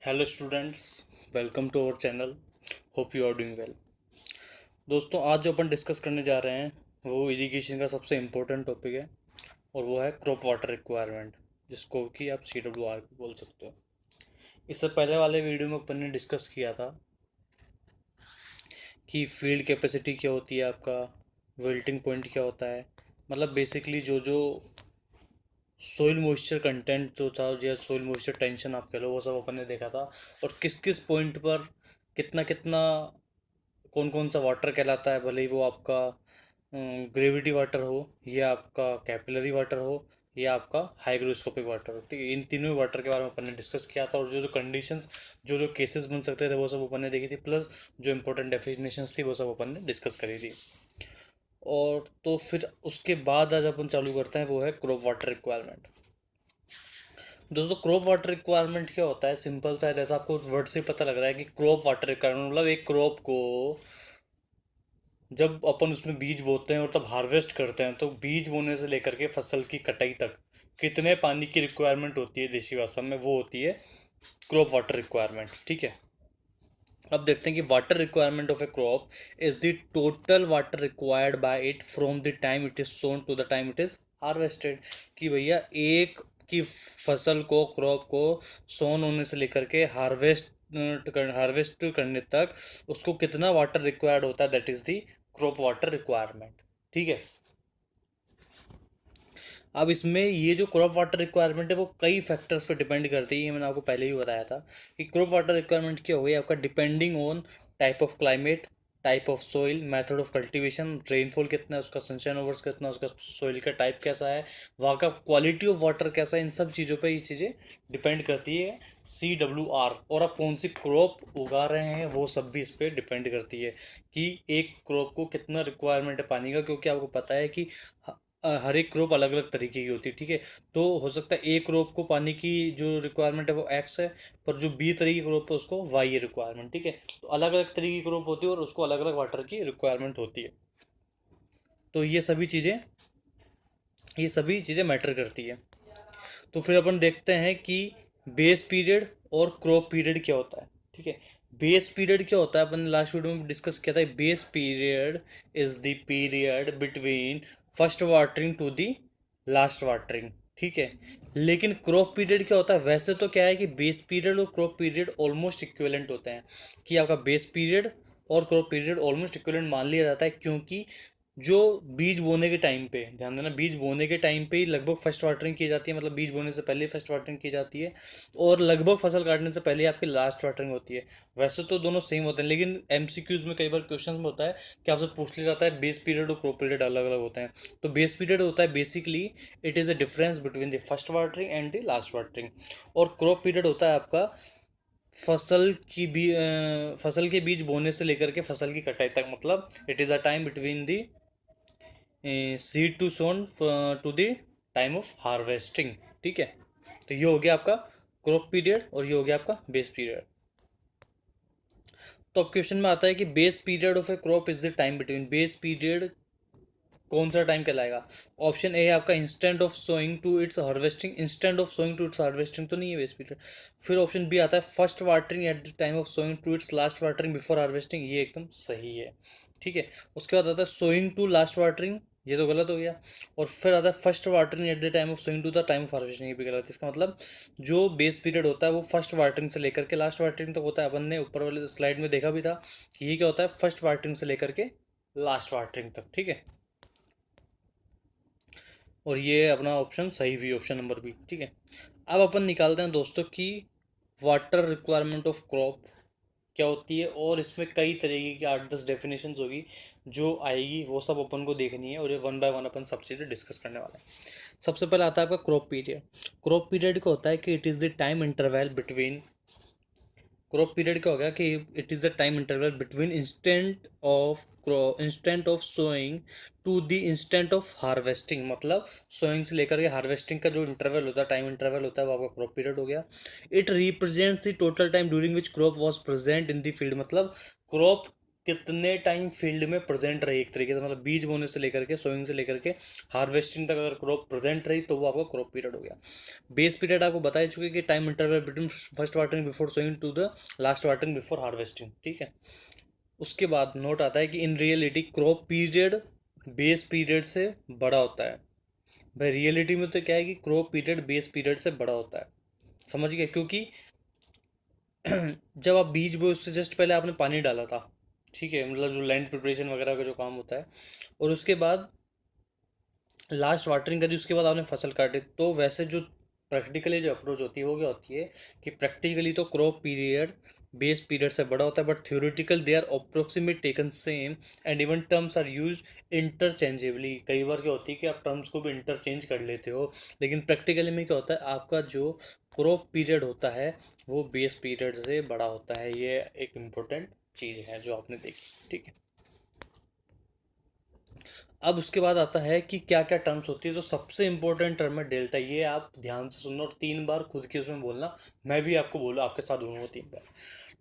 Hello students, welcome to our channel. Hope you are doing well. दोस्तों, आज जो अपन discuss करने जा रहे हैं वो इरिगेशन का सबसे इम्पोर्टेंट टॉपिक है और वो है क्रॉप वाटर रिक्वायरमेंट, जिसको कि आप CWR भी बोल सकते हो। इससे पहले वाले वीडियो में अपन ने डिस्कस किया था कि फील्ड कैपेसिटी क्या होती है, आपका विल्टिंग पॉइंट क्या होता है, मतलब बेसिकली जो जो सोइल मॉइस्चर कंटेंट जो था या सोइल मॉइस्चर टेंशन आप कह लो, वो सब अपन ने देखा था। और किस किस पॉइंट पर कितना कितना कौन कौन सा वाटर कहलाता है, भले ही वो आपका ग्रेविटी वाटर हो या आपका कैपिलरी वाटर हो या आपका हाइग्रोस्कोपिक वाटर हो। ठीक है, इन तीनों वाटर के बारे में अपन ने डिस्कस किया था और जो जो कंडीशंस जो जो केसेस बन सकते थे वो सब अपन ने देखी थी, प्लस जो इंपॉर्टेंट डेफिनेशंस थी वो सब अपन ने डिस्कस करी थी। और तो फिर उसके बाद आज अपन चालू करते हैं, वो है क्रॉप वाटर रिक्वायरमेंट। दोस्तों, क्रॉप वाटर रिक्वायरमेंट क्या होता है? सिंपल सा है, जैसा आपको वर्ड से पता लग रहा है कि क्रॉप वाटर रिक्वायरमेंट मतलब एक क्रॉप को जब अपन उसमें बीज बोते हैं और तब हार्वेस्ट करते हैं, तो बीज बोने से लेकर के फसल की कटाई तक कितने पानी की रिक्वायरमेंट होती है देशी भाषा में, वो होती है क्रॉप वाटर रिक्वायरमेंट। ठीक है, अब देखते हैं कि water requirement of a crop is the total water required by it from the time it is sown to the time it is harvested. कि भैया एक की फसल को, क्रॉप को सोन होने से लेकर के हार्वेस्ट करने तक उसको कितना वाटर रिक्वायर्ड होता है, that is the crop water requirement. ठीक है, अब इसमें ये जो क्रॉप वाटर रिक्वायरमेंट है वो कई फैक्टर्स पे डिपेंड करती है। ये मैंने आपको पहले ही बताया था कि क्रॉप वाटर रिक्वायरमेंट क्या होगी आपका, depending on type of climate, type of soil, method of cultivation, rainfall कितना है उसका, सनशाइन ओवर्स कितना है उसका, सोइल का टाइप कैसा है, वहाँ का क्वालिटी ऑफ वाटर कैसा है, इन सब चीज़ों पे ये चीज़ें डिपेंड करती है। CWR और आप कौन सी क्रॉप उगा रहे हैं वो सब भी इस पर डिपेंड करती है कि एक क्रॉप को कितना रिक्वायरमेंट है पानी का, क्योंकि आपको पता है कि हर एक क्रॉप अलग अलग तरीके की होती है। ठीक है, तो हो सकता है एक क्रॉप को पानी की जो रिक्वायरमेंट है वो एक्स है, पर जो बी तरीके की क्रॉप है उसको वाई है रिक्वायरमेंट। ठीक है, तो अलग अलग तरीके की क्रॉप होती है और उसको अलग अलग वाटर की रिक्वायरमेंट होती है। तो ये सभी चीज़ें मैटर करती है। तो फिर अपन देखते हैं कि बेस पीरियड और क्रॉप पीरियड क्या होता है। ठीक है, बेस पीरियड क्या होता है, अपन ने लास्ट वीडियो में डिस्कस किया था। Base period is the period between first watering to the last watering. ठीक है, लेकिन क्रॉप पीरियड क्या होता है? वैसे तो क्या है कि बेस पीरियड और क्रॉप पीरियड ऑलमोस्ट इक्विवेलेंट होते हैं, कि आपका बेस पीरियड और क्रॉप पीरियड ऑलमोस्ट इक्विवेलेंट मान लिया जाता है, क्योंकि जो बीज बोने के टाइम पे, ध्यान देना, बीज बोने के टाइम पे ही लगभग फर्स्ट वाटरिंग की जाती है, मतलब बीज बोने से पहले फर्स्ट वाटरिंग की जाती है और लगभग फसल काटने से पहले आपकी लास्ट वाटरिंग होती है। वैसे तो दोनों सेम होते हैं, लेकिन MCQs में कई बार क्वेश्चन में होता है कि आपसे पूछ लिया जाता है बेस पीरियड और क्रॉप पीरियड अलग अलग होते हैं। तो बेस पीरियड होता है basically it is a difference between the first watering and the last watering. और क्रॉप पीरियड होता है आपका फसल के बीज बोने से लेकर के फसल की कटाई तक, मतलब it is a time between the seed to sown to the time of harvesting. ठीक है, तो ये हो गया आपका क्रॉप पीरियड और ये हो गया आपका बेस पीरियड। तो अब क्वेश्चन में आता है कि base period of a crop is the time between, base period कौन सा टाइम कहलाएगा? ऑप्शन ए है आपका instant of sowing to its harvesting, instant of sowing to its harvesting तो नहीं है बेस पीरियड। फिर ऑप्शन बी आता है first watering at the time of sowing to its last watering before harvesting, ये एकदम सही है। ठीक है, उसके बाद आता है सोइंग टू लास्ट वाटरिंग, ये तो गलत हो गया। और फिर आता है first watering at the time of sowing to the time of harvesting, ये भी गलत है। इसका मतलब जो बेस पीरियड होता है वो फर्स्ट वाटरिंग से लेकर के लास्ट वाटरिंग तक होता है। अपन ने ऊपर वाले स्लाइड में देखा भी था कि ये क्या होता है, फर्स्ट वाटरिंग से लेकर के लास्ट वाटरिंग तक। ठीक है, और ये अपना ऑप्शन सही भी, ऑप्शन नंबर बी। ठीक है, अब अपन निकालते हैं दोस्तों कि वाटर रिक्वायरमेंट ऑफ क्रॉप क्या होती है, और इसमें कई तरीके की 8-10 डेफिनेशंस होगी जो आएगी, वो सब अपन को देखनी है और ये वन बाय वन अपन सब चीज़ें डिस्कस करने वाले हैं। सबसे पहले आता है आपका क्रॉप पीरियड। क्रॉप पीरियड का होता है कि it is the time interval between, crop period क्या हो गया कि it is the time interval between instant of sowing to the instant of harvesting, मतलब सोइंग से लेकर के हार्वेस्टिंग का जो इंटरवल होता है, टाइम इंटरवल होता है, वो आपका क्रॉप पीरियड हो गया। It represents the total time during which crop was present in the field, मतलब क्रॉप कितने टाइम फील्ड में प्रेजेंट रही, एक तरीके से मतलब बीज बोने से लेकर के, सोइंग से लेकर के हार्वेस्टिंग तक अगर क्रॉप प्रेजेंट रही तो वो आपका क्रॉप पीरियड हो गया। बेस पीरियड आपको बता ही चुके कि time interval between first watering before sowing to the last watering before harvesting, ठीक है। उसके बाद नोट आता है कि in reality crop period base period से बड़ा होता है। भाई रियलिटी में तो क्या है कि क्रॉप पीरियड बेस पीरियड से बड़ा होता है, समझ गए, क्योंकि जब आप बीज बोए उससे जस्ट पहले आपने पानी डाला था, ठीक है, मतलब जो लैंड प्रिपरेशन वगैरह का जो काम होता है, और उसके बाद लास्ट वाटरिंग करी, उसके बाद आपने फसल काटी, तो वैसे जो प्रैक्टिकली जो अप्रोच होती है वो क्या होती है कि प्रैक्टिकली तो क्रॉप पीरियड बेस पीरियड से बड़ा होता है, but theoretical they are approximate taken same and even terms are use interchangeably. कई बार क्या होती है कि आप टर्म्स को भी इंटरचेंज कर लेते हो, लेकिन प्रैक्टिकली में क्या होता है, आपका जो क्रॉप पीरियड होता है वो बेस पीरियड से बड़ा होता है। ये एक इम्पोर्टेंट चीज़ है जो आपने देखी, ठीक है। अब उसके बाद आता है कि क्या क्या टर्म्स होती है, तो सबसे इंपॉर्टेंट टर्म है डेल्टा। ये आप ध्यान से सुनना और 3 बार खुद की उसमें बोलना, मैं भी आपको बोलूँ, आपके साथ बोलूँगा 3 बार।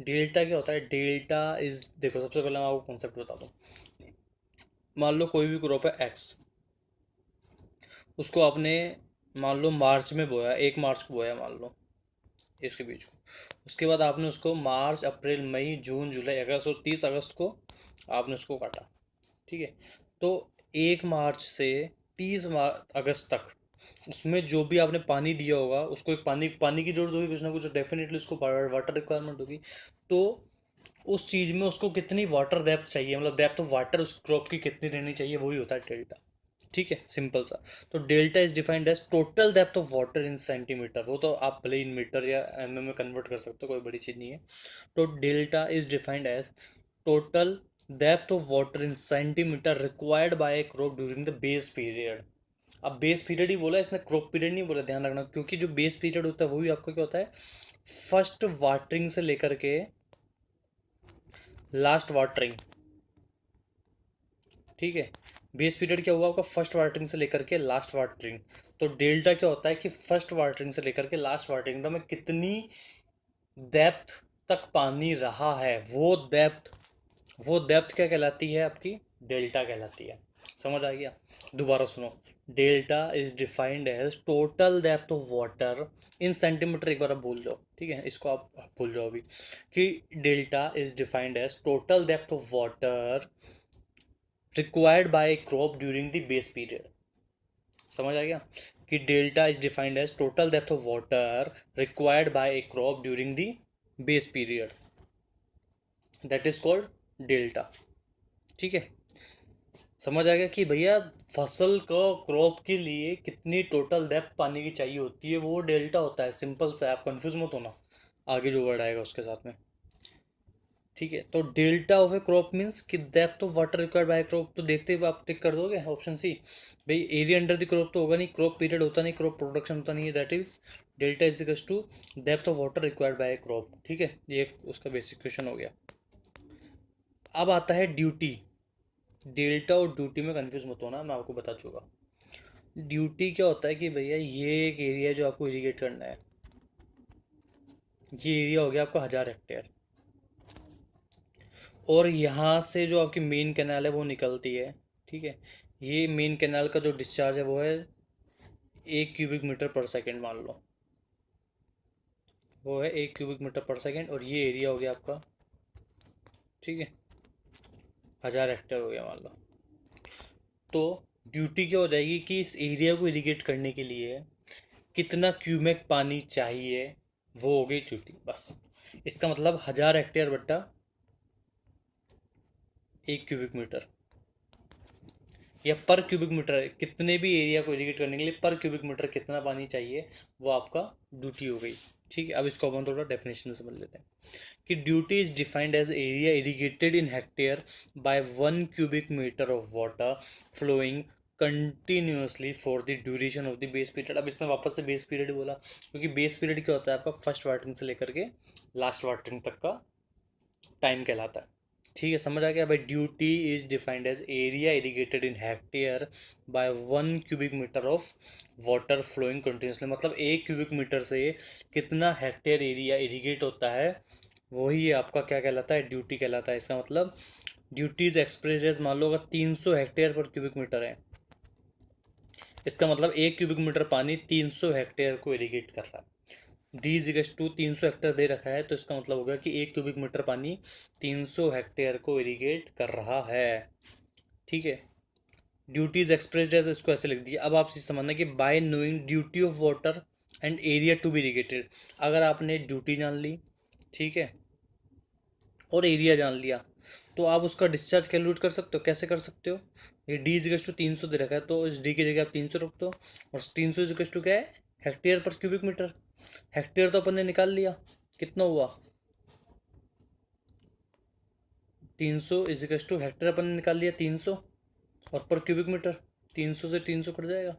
डेल्टा क्या होता है, डेल्टा इज, देखो सबसे पहले मैं आपको कॉन्सेप्ट बता दूँ। मान लो कोई भी ग्रुप है एक्स, उसको आपने मान लो मार्च में बोया, 1 मार्च को बोया मान लो, इसके बीच को। उसके बाद आपने उसको मार्च अप्रैल मई जून जुलाई अगस्त और 30 अगस्त को आपने उसको काटा, ठीक है। तो 1 मार्च से 30 अगस्त तक उसमें जो भी आपने पानी दिया होगा उसको एक पानी पानी की जरूरत होगी कुछ ना कुछ, डेफिनेटली उसको वाटर रिक्वायरमेंट होगी। तो उस चीज़ में उसको कितनी वाटर डेप्थ चाहिए, मतलब डेप्थ ऑफ वाटर उस क्रॉप की कितनी रहनी चाहिए, वही होता है डेल्टा, ठीक है, सिंपल सा। तो delta is defined as total depth of water in centimeter, वो तो आप भले इन मीटर या एमएम में कन्वर्ट कर सकते हो, कोई बड़ी चीज़ नहीं है। तो delta is defined as total depth of water in centimeter required by a crop during the base period. अब बेस पीरियड ही बोला, इसने क्रॉप पीरियड नहीं बोला, ध्यान रखना, क्योंकि जो बेस पीरियड होता है वही आपका क्या होता है, फर्स्ट वाटरिंग से लेकर के लास्ट वाटरिंग, ठीक है। बेस पीरियड क्या हुआ आपका, फर्स्ट वाटरिंग से लेकर के लास्ट वाटरिंग। तो डेल्टा क्या होता है कि फर्स्ट वाटरिंग से लेकर के लास्ट वाटरिंग में कितनी डेप्थ तक पानी रहा है, वो डेप्थ क्या कहलाती है आपकी, डेल्टा कहलाती है। समझ आ गया, दोबारा सुनो। Delta is defined as total depth of water in centimeter, एक बार आप भूल जाओ, ठीक है, इसको आप भूल जाओ अभी, कि delta is defined as total depth of water required by crop during the base period. समझ आ गया कि delta is defined as total depth of water required by a crop during the base period, that is called delta, ठीक है। समझ आ गया कि भैया फसल को क्रॉप के लिए कितनी टोटल डेप्थ पानी की चाहिए होती है, वो डेल्टा होता है, सिंपल सा है, आप कंफ्यूज मत होना आगे जो वर्ड आएगा उसके साथ में, ठीक है। तो delta of a crop means कि depth of water required by crop, तो देखते हुए आप टिक कर दोगे ऑप्शन सी। भाई एरिया अंडर द क्रॉप तो होगा नहीं, क्रॉप पीरियड होता नहीं, क्रॉप प्रोडक्शन होता नहीं है, that is delta is equals to depth of water required by crop, ठीक है। ये उसका बेसिक क्वेश्चन हो गया। अब आता है ड्यूटी। डेल्टा और ड्यूटी में कंफ्यूज मत होना, मैं आपको बता चुका। ड्यूटी क्या होता है कि भैया ये एक एरिया जो आपको इरिगेट करना है, ये एरिया हो गया आपका 1000 हेक्टेयर, और यहाँ से जो आपकी मेन कैनाल है वो निकलती है, ठीक है। ये मेन कैनाल का जो डिस्चार्ज है वो है 1 क्यूबिक मीटर पर सेकेंड, मान लो वो है 1 क्यूबिक मीटर पर सेकेंड, और ये एरिया हो गया आपका, ठीक है, 1000 हेक्टेयर हो गया मान लो। तो ड्यूटी क्या हो जाएगी कि इस एरिया को इरिगेट करने के लिए कितना क्यूमेक पानी चाहिए, वो हो गई ड्यूटी, बस। इसका मतलब 1000 हेक्टेयर बट्टा 1 क्यूबिक मीटर, या पर क्यूबिक मीटर, कितने भी एरिया को इरिगेट करने के लिए पर क्यूबिक मीटर कितना पानी चाहिए, वो आपका ड्यूटी हो गई, ठीक है। अब इसको अपन थोड़ा डेफिनेशन समझ लेते हैं कि duty is defined as area irrigated in hectare by 1 cubic metre of water flowing continuously for the duration of the base period. अब इसने वापस से बेस पीरियड बोला, क्योंकि बेस पीरियड क्या होता है आपका, फर्स्ट वाटरिंग से लेकर के लास्ट वाटरिंग तक का टाइम कहलाता है, ठीक है। समझ आ गया भाई, duty is defined as area irrigated in hectare by 1 cubic metre of water flowing continuously, मतलब 1 क्यूबिक मीटर से कितना हेक्टेयर एरिया इरिगेट होता है, वही आपका क्या कहलाता है, ड्यूटी कहलाता है। इसका मतलब ड्यूटीज एक्सप्रेस एज, मान लो अगर 300 हेक्टेयर पर क्यूबिक मीटर है, इसका मतलब 1 क्यूबिक मीटर पानी 300 हेक्टेयर को इरिगेट कर रहा है। D is equals to 300 hectare दे रखा है, तो इसका मतलब होगा कि 1 क्यूबिक मीटर पानी 300 हेक्टेयर को इरिगेट कर रहा है। ठीक है, ड्यूटीज एक्सप्रेस्ड एज, इसको ऐसे लिख दिया। अब आप चीज समझना कि by knowing duty of water and area to be irrigated, अगर आपने ड्यूटी जान ली, ठीक है, और एरिया जान लिया, तो आप उसका डिस्चार्ज कैलकुलेट कर सकते हो। कैसे कर सकते हो? ये डी इजिकल्स टू 300 दे रखा है, तो इस डी की जगह आप 300 रख दो, और 300 इजिकल्स टू क्या है? Hectare per cubic metre. Hectare तो अपन ने निकाल लिया, कितना हुआ? 300 इजिकल्स टू हेक्टेयर अपन ने निकाल लिया 300, और पर क्यूबिक मीटर 300 से 300 कट जाएगा,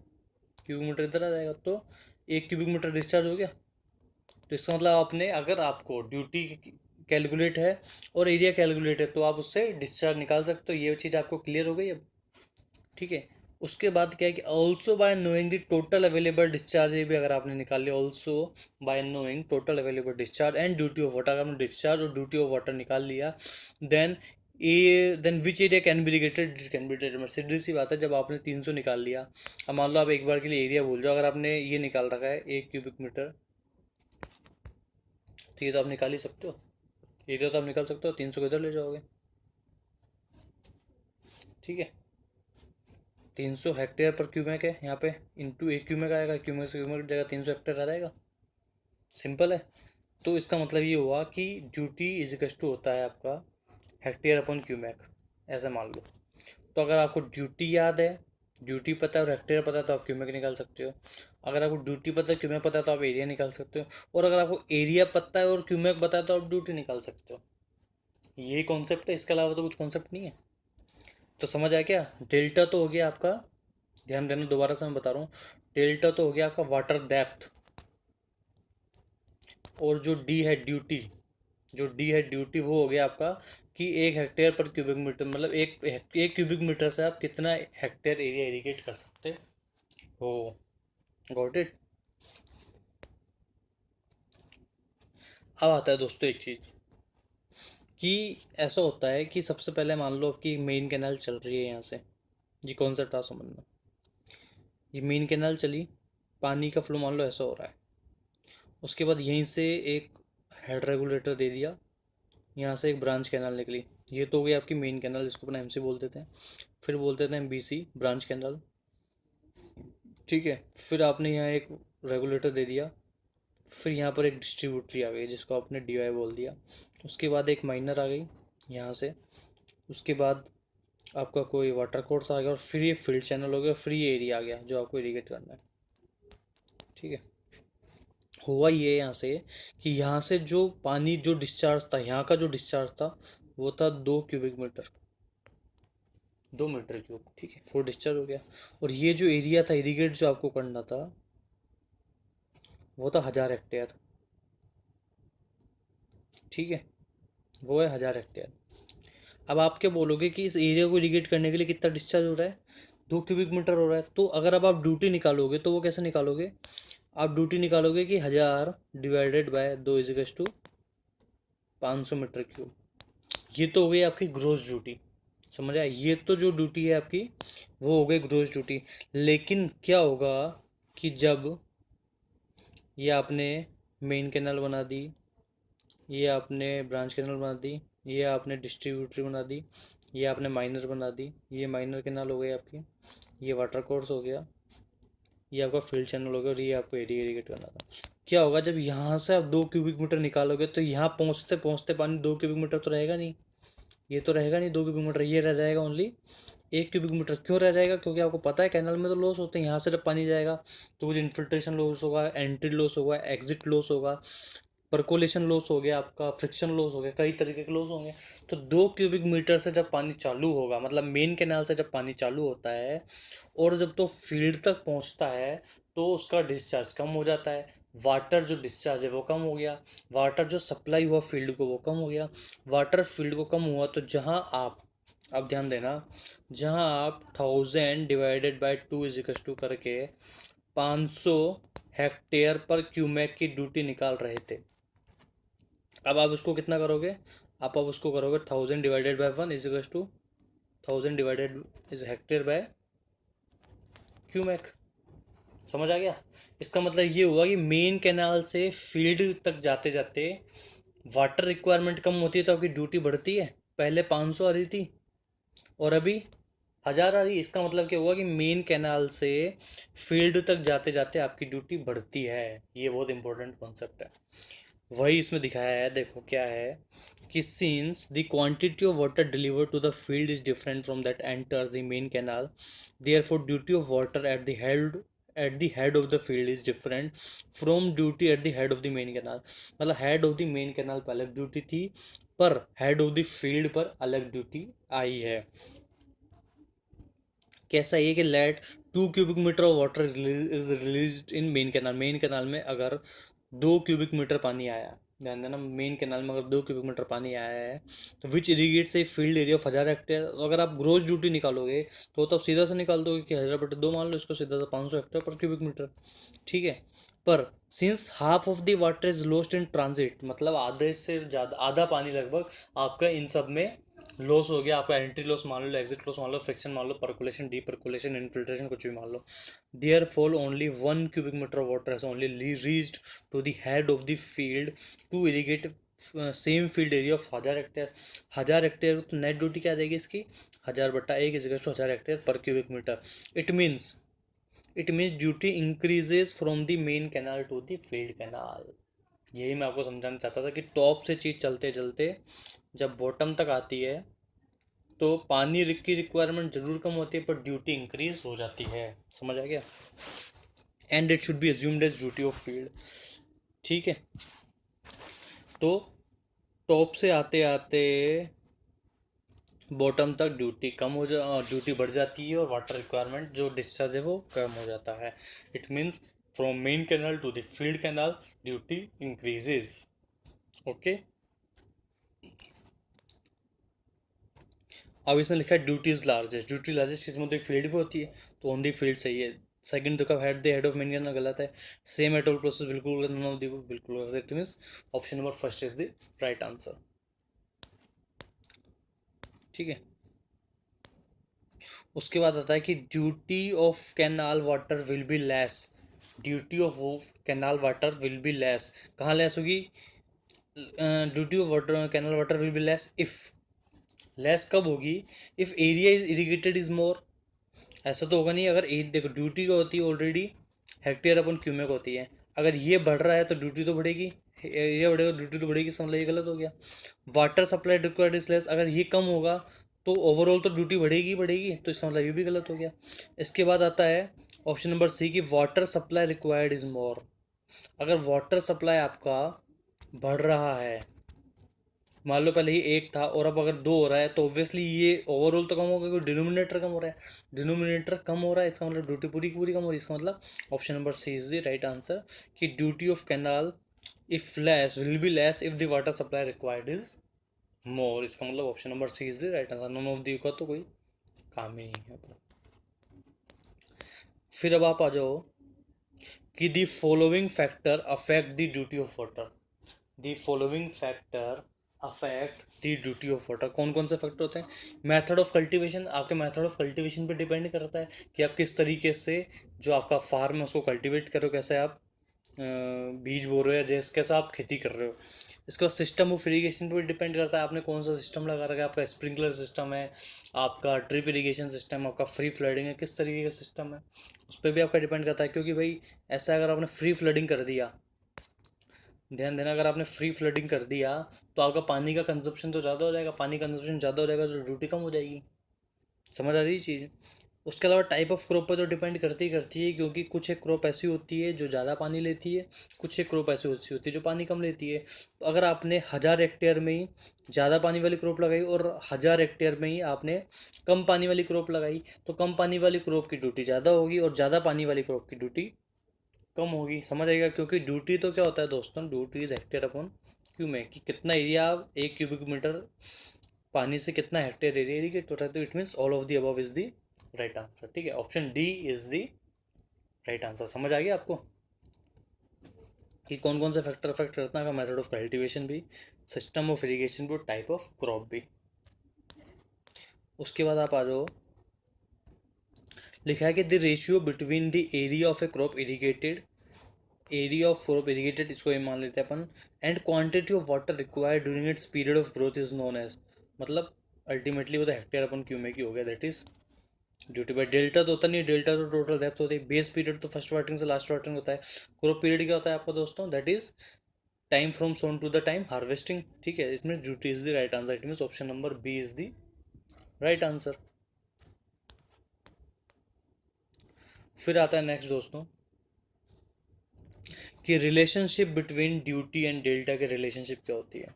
क्यूबिक मीटर इधर आ जाएगा, तो 1 क्यूबिक मीटर डिस्चार्ज हो गया। तो इसका मतलब आपने, अगर आपको ड्यूटी कैलकुलेट है और एरिया कैलकुलेट है, तो आप उससे डिस्चार्ज निकाल सकते हो। ये चीज़ आपको क्लियर हो गई अब? ठीक है, उसके बाद क्या है कि also by knowing the total available discharge, ये भी अगर आपने निकाल लिया, also by knowing total available discharge and duty of water, अगर आपने डिस्चार्ज और ड्यूटी ऑफ वाटर निकाल लिया, then then which area can be irrigated, can be determined. सीधी सी बात है, जब आपने 300 निकाल लिया, अब मान लो आप एक बार के लिए एरिया भूल जाओ, अगर आपने ये निकाल रखा है 1 क्यूबिक मीटर, तो ये तो आप निकाल ही सकते हो, एरिया तो आप निकाल सकते हो, 300 को इधर ले जाओगे। ठीक है, 300 हेक्टेयर पर क्यूबिक है यहाँ पे, इंटू 1 क्यूबिक आएगा, क्यूबिक से क्यूबिक जगह 300 हेक्टेयर आ जाएगा। सिंपल है। तो इसका मतलब ये हुआ कि ड्यूटी इज इक्वल टू होता है आपका हेक्टेयर अपॉन क्यूबिक, ऐसे मान लो। तो अगर आपको ड्यूटी याद है, ड्यूटी पता है और हेक्टेयर पता है, तो आप क्यूबिक निकाल सकते हो। अगर आपको ड्यूटी पता है, क्यूबिक पता है, तो आप एरिया निकाल सकते हो। और अगर आपको एरिया पता है और क्यूबिक पता है, तो आप ड्यूटी निकाल सकते हो। यही कॉन्सेप्ट है, इसके अलावा तो कुछ कॉन्सेप्ट नहीं है। तो समझ आया क्या? डेल्टा तो हो गया आपका, ध्यान देना दोबारा से मैं बता रहा हूँ, डेल्टा तो हो गया आपका वाटर डेप्थ, और जो डी है ड्यूटी, जो डी है ड्यूटी, वो हो गया आपका कि 1 हेक्टेयर पर क्यूबिक मीटर, मतलब एक क्यूबिक मीटर से आप कितना हेक्टेयर एरिया इरिगेट कर सकते हो। Got it? अब आता है दोस्तों एक चीज़, कि ऐसा होता है कि सबसे पहले मान लो आपकी मेन कैनाल चल रही है यहाँ से, जी कौन सा था समझना, ये मेन कैनाल चली, पानी का फ्लो मान लो ऐसा हो रहा है, उसके बाद यहीं से एक हेड रेगुलेटर दे दिया, यहाँ से एक ब्रांच कैनाल निकली, ये तो हो गई आपकी मेन कैनाल, जिसको अपना एमसी बोल देते हैं। फिर बोलते थे हम बीसी, ब्रांच कैनाल। ठीक है, फिर आपने यहाँ एक रेगुलेटर दे दिया, फिर यहाँ पर एक डिस्ट्रीब्यूटरी आ गई, जिसको आपने डीआई बोल दिया। उसके बाद एक माइनर आ गई यहाँ से, उसके बाद आपका कोई वाटर कोर्स आ गया, और फिर ये फील्ड चैनल हो गया, फिर ये एरिया आ गया जो आपको इरीगेट करना है। ठीक है, हुआ ये यहाँ से कि यहाँ से जो पानी जो डिस्चार्ज था, यहाँ का जो डिस्चार्ज था, वो था 2 क्यूबिक मीटर, 2 मीटर क्यूब। ठीक है, वो डिस्चार्ज हो गया। और ये जो एरिया था इरीगेट जो आपको करना था, वो था 1000 हेक्टेयर। ठीक है, वो है 1000 हेक्टेयर। अब आप क्या बोलोगे कि इस एरिया को इरीगेट करने के लिए कितना डिस्चार्ज हो रहा है? 2 क्यूबिक मीटर हो रहा है। तो अगर अब आप ड्यूटी निकालोगे, तो वो कैसे निकालोगे? आप ड्यूटी निकालोगे कि 1000 divided by 2 equals to 500 meter cube. ये तो हो गई आपकी ग्रोस ड्यूटी, समझ आया? ये तो जो ड्यूटी है आपकी, वो हो गई ग्रोस ड्यूटी। लेकिन क्या होगा कि जब ये आपने मेन कैनल बना दी, ये आपने ब्रांच कैनल बना दी, ये आपने डिस्ट्रीब्यूटरी बना दी, ये आपने माइनर बना दी, ये माइनर कैनल हो गई आपकी, ये वाटर कोर्स हो गया, ये आपका फील्ड चैनल हो गया, और ये आपको एरिया इरीगेट करना था। क्या होगा जब यहाँ से आप 2 क्यूबिक मीटर निकालोगे, तो यहाँ पहुँचते पहुँचते पानी 2 क्यूबिक मीटर तो रहेगा नहीं, ये तो रहेगा नहीं 2 क्यूबिक मीटर, ये रह जाएगा ओनली 1 क्यूबिक मीटर। क्यों रह जाएगा? क्योंकि आपको पता है कैनल में तो लॉस होते हैं, यहाँ से जब पानी जाएगा तो कुछ इन्फिल्ट्रेशन लॉस होगा, एंट्री लॉस होगा, एग्जिट लॉस होगा, परकोलेशन लॉस हो गया, आपका फ्रिक्शन लॉस हो गया, कई तरीके के लॉस होंगे। तो 2 क्यूबिक मीटर से जब पानी चालू होगा, मतलब मेन कैनाल से जब पानी चालू होता है और जब तो फील्ड तक पहुंचता है, तो उसका डिस्चार्ज कम हो जाता है। वाटर जो डिस्चार्ज है वो कम हो गया, वाटर जो सप्लाई हुआ फील्ड को वो कम हो गया। वाटर फील्ड को कम हुआ, तो जहां आप, अब ध्यान देना, जहां आप 1000 डिवाइडेड बाई 2 इजिकल्स टू करके 500 हेक्टेयर पर क्यूमेक की ड्यूटी निकाल रहे थे, अब आप उसको कितना करोगे, आप उसको करोगे 1000 divided by 1 is equal to 1000 divided is hectare by cumec. समझ आ गया। इसका मतलब ये हुआ कि मेन कैनाल से फील्ड तक जाते जाते वाटर रिक्वायरमेंट कम होती है तो आपकी ड्यूटी बढ़ती है। पहले 500 आ रही थी और अभी 1000 आ रही है। इसका मतलब क्या हुआ कि मेन कैनाल से फील्ड तक जाते जाते आपकी ड्यूटी बढ़ती है। ये बहुत इंपॉर्टेंट कॉन्सेप्ट है। वही इसमें दिखाया है, देखो क्या है कि since the quantity of water delivered to the field is different from that enters the main canal, therefore duty of water at the head of the field is different from duty at the head of the main canal। मतलब head of the main canal पर अलग duty थी, पर head of the field पर अलग duty आई है। कैसा ये कि let 2 cubic metre of water is release in main canal में अगर 2 क्यूबिक मीटर पानी आया, ध्यान देना, मेन कैनाल में अगर 2 क्यूबिक मीटर पानी आया है तो which irrigates a field area of 1000 hectare. तो अगर आप ग्रोस ड्यूटी निकालोगे तो आप सीधा से निकाल दोगे कि 1000/2 मान लो इसको, सीधा सा 500 हेक्टेयर पर क्यूबिक मीटर। ठीक है। पर since half of the water is lost in transit, मतलब आधे से ज़्यादा, आधा पानी लगभग आपका इन सब में लॉस हो गया। आपका एंट्री लॉस मान लो, एग्जिट लॉस मान लो, फ्रिक्शन मान लो, पर्कुलेशन, डीपर्कुलेशन, इनफिल्ट्रेशन, कुछ भी मान लो। There fall only 1 cubic metre of water has only reached to the head of the field to irrigate same field area of 1000 hectare. 1000 hectare तो net duty क्या आ जाएगी इसकी, 1000/1 is equal to 1000 hectare per cubic metre. It means duty increases from the main canal to the field canal. यही मैं आपको समझाना चाहता था कि टॉप से चीज़ चलते चलते जब बॉटम तक आती है तो पानी की रिक्वायरमेंट जरूर कम होती है पर ड्यूटी इंक्रीज हो जाती है। समझ आ गया। And it should be assumed as duty of field. ठीक है। तो टॉप से आते आते बॉटम तक ड्यूटी बढ़ जाती है और वाटर रिक्वायरमेंट जो डिस्चार्ज है वो कम हो जाता है। It means from main canal to the field canal duty increases. Okay. अब इसने लिखा है duty is largest. Duty largest किस में होती है, फील्ड पे होती है, तो ऑन दी फील्ड सही है। सेकंड देखो head the head of main canal गलत है। सेम एट ऑल प्रोसेस बिल्कुल गलत, नन ऑफ दी बिल्कुल गलत। It means option number first is the right answer. ठीक है। उसके बाद आता है कि duty of canal water will be less. Duty of canal water will be less, कहाँ लेस होगी, duty of water canal water will be less if, less कब होगी, if area is irrigated is more. ऐसा तो होगा नहीं, अगर देखो ड्यूटी क्या होती है ऑलरेडी, हेक्टेयर अपन क्यूमेक होती है। अगर ये बढ़ रहा है तो ड्यूटी तो बढ़ेगी, एरिया बढ़ेगा ड्यूटी तो बढ़ेगी, समझ ये गलत हो गया। Water supply required is less, अगर ये कम होगा तो ओवरऑल तो ड्यूटी बढ़ेगी बढ़ेगी, तो इसका मतलब ये भी गलत हो गया। इसके बाद आता है ऑप्शन नंबर सी की वाटर सप्लाई रिक्वायर्ड इज मोर। अगर वाटर सप्लाई आपका बढ़ रहा है, मान लो पहले ये एक था और अब अगर दो हो रहा है तो ऑब्वियसली ये ओवरऑल तो कम होगा क्योंकि डिनोमिनेटर कम हो रहा है। डिनोमिनेटर कम हो रहा है इसका मतलब ड्यूटी पूरी की पूरी कम हो रही है। इसका मतलब option number C is the right answer कि duty of canal if less will be less if the water supply required is more. इसका मतलब option number C is the right answer. None of the का तो कोई काम ही नहीं है। फिर अब आप आ जाओ कि the following factor affect the duty of water. The following factor affect the duty of water. कौन कौन से फैक्टर होते हैं, मेथड ऑफ कल्टीवेशन, आपके मेथड ऑफ कल्टीवेशन पे डिपेंड करता है कि आप किस तरीके से जो आपका फार्म है उसको कल्टीवेट करो, कैसे आप बीज बो रहे हो या जैसे कैसा आप खेती कर रहे हो। इसके बाद सिस्टम ऑफ इरीगेशन पर डिपेंड करता है आपने कौन सा सिस्टम लगा रखा है, आपका स्प्रिंकलर सिस्टम है, आपका ड्रिप इरीगेशन सिस्टम, आपका फ्री फ्लडिंग है, किस तरीके का सिस्टम है उस पर भी आपका डिपेंड करता है। क्योंकि भाई ऐसा अगर आपने फ्री फ्लडिंग कर दिया, ध्यान देना, अगर आपने फ्री फ्लडिंग कर दिया तो आपका पानी का कंजप्शन तो ज़्यादा हो जाएगा, पानी कंजप्शन ज़्यादा हो जाएगा तो ड्यूटी कम हो जाएगी। समझ आ रही है चीज़। उसके अलावा टाइप ऑफ क्रॉप पर तो डिपेंड करती है क्योंकि कुछ एक क्रॉप ऐसी होती है जो ज़्यादा पानी लेती है, कुछ एक क्रॉप ऐसी होती है जो पानी कम लेती है। तो अगर आपने 1000 हेक्टेयर में ही ज़्यादा पानी वाली क्रॉप लगाई और 1000 हेक्टेयर में ही आपने कम पानी वाली क्रॉप लगाई तो कम पानी वाली क्रॉप की ड्यूटी ज़्यादा होगी और ज़्यादा पानी वाली क्रॉप की ड्यूटी कम होगी। समझ आएगा। क्योंकि ड्यूटी तो क्या होता है दोस्तों, duty is hectare upon cube में, कि कितना एरिया आप 1 क्यूबिक मीटर पानी से कितना हेक्टेयर एरिया इरीगेट होता है। तो it means all of the above is the right answer. ठीक है, option D is the right answer. समझ आ गया आपको। कि कौन कौन से फैक्टर अफेक्ट करता है, मेथड ऑफ कल्टीवेशन भी, सिस्टम ऑफ इरिगेशन भी, टाइप ऑफ क्रॉप भी। उसके बाद आप आ जाओ, लिखा है कि the ratio between the area of a crop irrigated, area of crop irrigated इसको ये मान लेते हैं अपन, and quantity of water required during its period of growth is known as, मतलब अल्टीमेटली वो तो हेक्टेयर अपन क्यू में की हो गया, that is duty by delta तो होता नहीं, डेल्टा तो टोटल डेप्थ होती है, बेस पीरियड तो फर्स्ट वाटरिंग से लास्ट वाटरिंग होता है, क्रॉप पीरियड क्या होता है आपका दोस्तों, that is time from sown to the time harvesting. ठीक है, इसमें duty is the right answer, it means option number B is the right answer. फिर आता है नेक्स्ट दोस्तों कि relationship between duty and delta के रिलेशनशिप क्या होती है।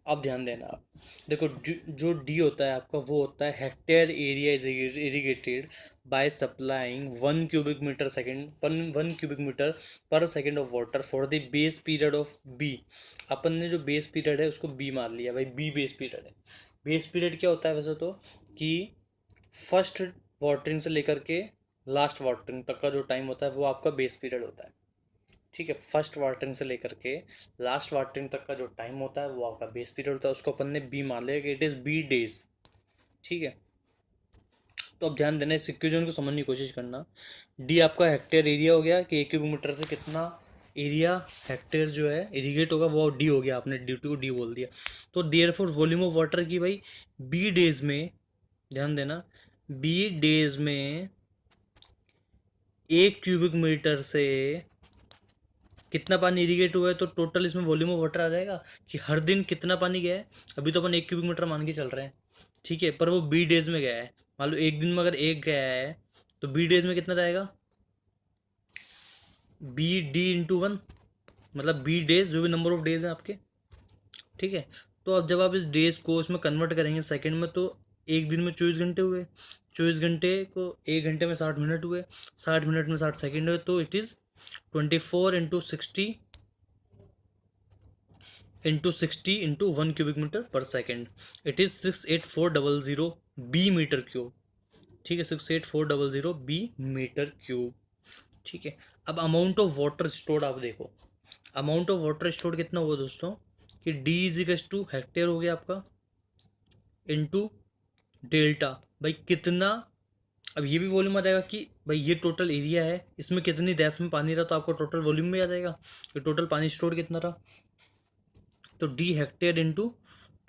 अब ध्यान देना आप, देखो जो डी होता है आपका वो होता है hectare area is irrigated by supplying 1 cubic metre second, 1 cubic metre per second of water for the base period of B. अपन ने जो बेस पीरियड है उसको बी मान लिया भाई, बी बेस पीरियड है। बेस पीरियड क्या होता है वैसे तो, कि फर्स्ट वाटरिंग से लेकर के लास्ट वाटरिंग तक का जो टाइम होता है वो आपका बेस पीरियड होता है। ठीक है, फर्स्ट वाटरिंग से लेकर के लास्ट वाटरिंग तक का जो टाइम होता है वो आपका बेस पीरियड होता है, उसको अपन ने बी मान लिया कि इट इज़ बी डेज। ठीक है, तो अब ध्यान देना, इस इक्वेशन को समझने की कोशिश करना। डी आपका हेक्टेयर एरिया हो गया कि 1 क्यूबिक मीटर से कितना एरिया हेक्टेयर जो है इरीगेट होगा, वो डी हो गया, आपने ड्यूटी को डी बोल दिया। तो therefore volume of water की भाई बी डेज में, ध्यान देना, बी डेज में 1 क्यूबिक मीटर से कितना पानी इरीगेट हुआ है, तो टोटल इसमें वॉल्यूम ऑफ वाटर आ जाएगा कि हर दिन कितना पानी गया है। अभी तो अपन 1 क्यूबिक मीटर मान के चल रहे हैं, ठीक है, पर वो बी डेज में गया है। मान लो एक दिन में अगर एक गया है तो बी डेज में कितना जाएगा, बी डी इंटू 1, मतलब बी डेज जो भी नंबर ऑफ डेज हैं आपके। ठीक है, तो अब जब आप इस डेज को इसमें कन्वर्ट करेंगे सेकंड में, तो एक दिन में 24 घंटे हुए, 24 घंटे को एक घंटे में 60 मिनट हुए, 60 मिनट में 60 सेकेंड हुए, तो it is 24 into 60 into 1 cubic metre per second, it is 68400 B metre cube. ठीक है, 68400 बी मीटर क्यूब। ठीक है, अब अमाउंट ऑफ वाटर स्टोर्ड आप देखो, अमाउंट ऑफ वाटर स्टोर्ड कितना हुआ दोस्तों, कि D is equal to hectare हो गया आपका इंटू डेल्टा, भाई कितना। अब ये भी वॉल्यूम आ जाएगा कि भाई ये टोटल एरिया है, इसमें कितनी डेप्थ में पानी रहा, तो आपको टोटल वॉल्यूम में आ जाएगा कि टोटल पानी स्टोर कितना रहा। तो D hectare into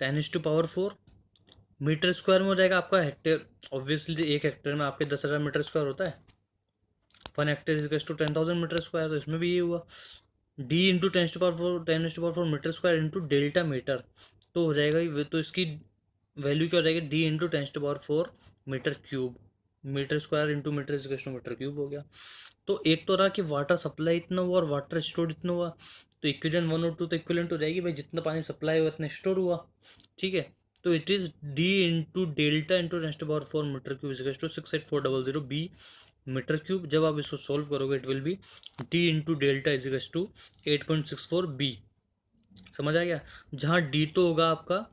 10⁴ meter square में हो जाएगा आपका हेक्टेयर। ऑब्वियसली एक हेक्टेयर में आपके 10,000 मीटर स्क्वायर होता है, 1 hectare is to 10,000 meter square, तो इसमें भी ये हुआ D into 10⁴ meter square into delta meter, तो हो जाएगा तो इसकी वैल्यू क्या हो जाएगी, D into 10⁴ meter cube, meter square into meter is to meter cube हो गया। तो एक तो रहा कि वाटर सप्लाई इतना हुआ और वाटर स्टोर इतना हुआ, तो इक्वेशन 1 और 2 तो इक्विवेलेंट हो जाएगी भाई, जितना पानी सप्लाई हुआ उतना स्टोर हुआ। ठीक है, तो it is D into delta into 10⁴ meter cube is to 68400 B metre cube. जब आप इसको सॉल्व करोगे it will be D into delta is to 8.64 B. समझ आ गया, जहाँ डी तो होगा आपका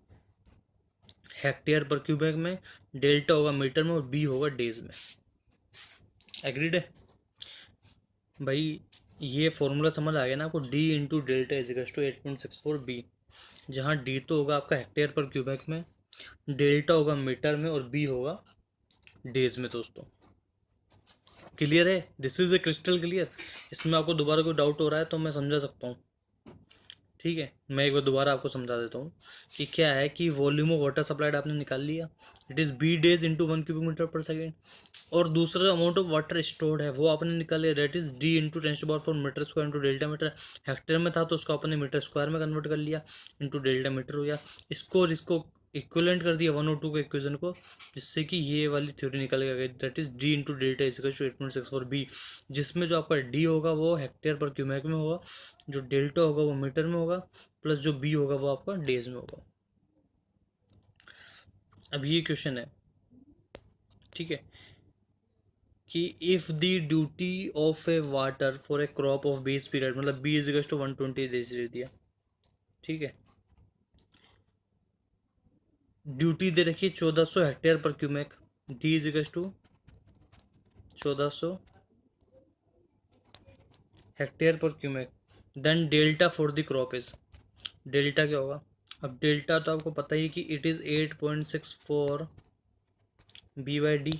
हेक्टेयर पर क्यूबिक में, डेल्टा होगा मीटर में और बी होगा डेज में। एग्रीड है भाई, ये फॉर्मूला समझ आ गया ना आपको, D into delta equals to 8.64 B, जहाँ डी तो होगा आपका हेक्टेयर पर क्यूबिक में, डेल्टा होगा मीटर में और बी होगा डेज में। दोस्तों क्लियर है, this is a crystal clear. इसमें आपको दोबारा कोई डाउट हो रहा है तो मैं समझा सकता हूँ। ठीक है, मैं एक बार दोबारा आपको समझा देता हूँ कि क्या है, कि वॉल्यूम ऑफ वाटर सप्लाइड आपने निकाल लिया, it is B days into 1 cubic metre per second, और दूसरा अमाउंट ऑफ वाटर स्टोर्ड है वो आपने निकाल लिया, that is D into 10⁴ meter square into delta meter. Hectare में था तो उसको आपने मीटर स्क्वायर में कन्वर्ट कर लिया, इंटू डेल्टा मीटर हो गया। इसको और इसको इक्विवेलेंट कर दिया 1 और 2 के इक्वेशन को, जिससे कि ये वाली थ्योरी निकल गई, that is D into delta is to 8.64 B, जिसमें जो आपका डी होगा वो हेक्टेयर पर क्यूबिक में होगा, जो डेल्टा होगा वो मीटर में होगा, प्लस जो बी होगा वो आपका डेज में होगा। अब ये क्वेश्चन है, ठीक है, कि if the duty of a water for a crop of base period, मतलब बी इज टू 120 डेज दे दिया। ठीक है, ड्यूटी दे रखी है 1400 hectare per cubic, D is to 1400 hectare per cubic, then delta for the crop is, delta क्या होगा? अब डेल्टा तो आपको पता ही कि इट इज़ 8.64 B/d।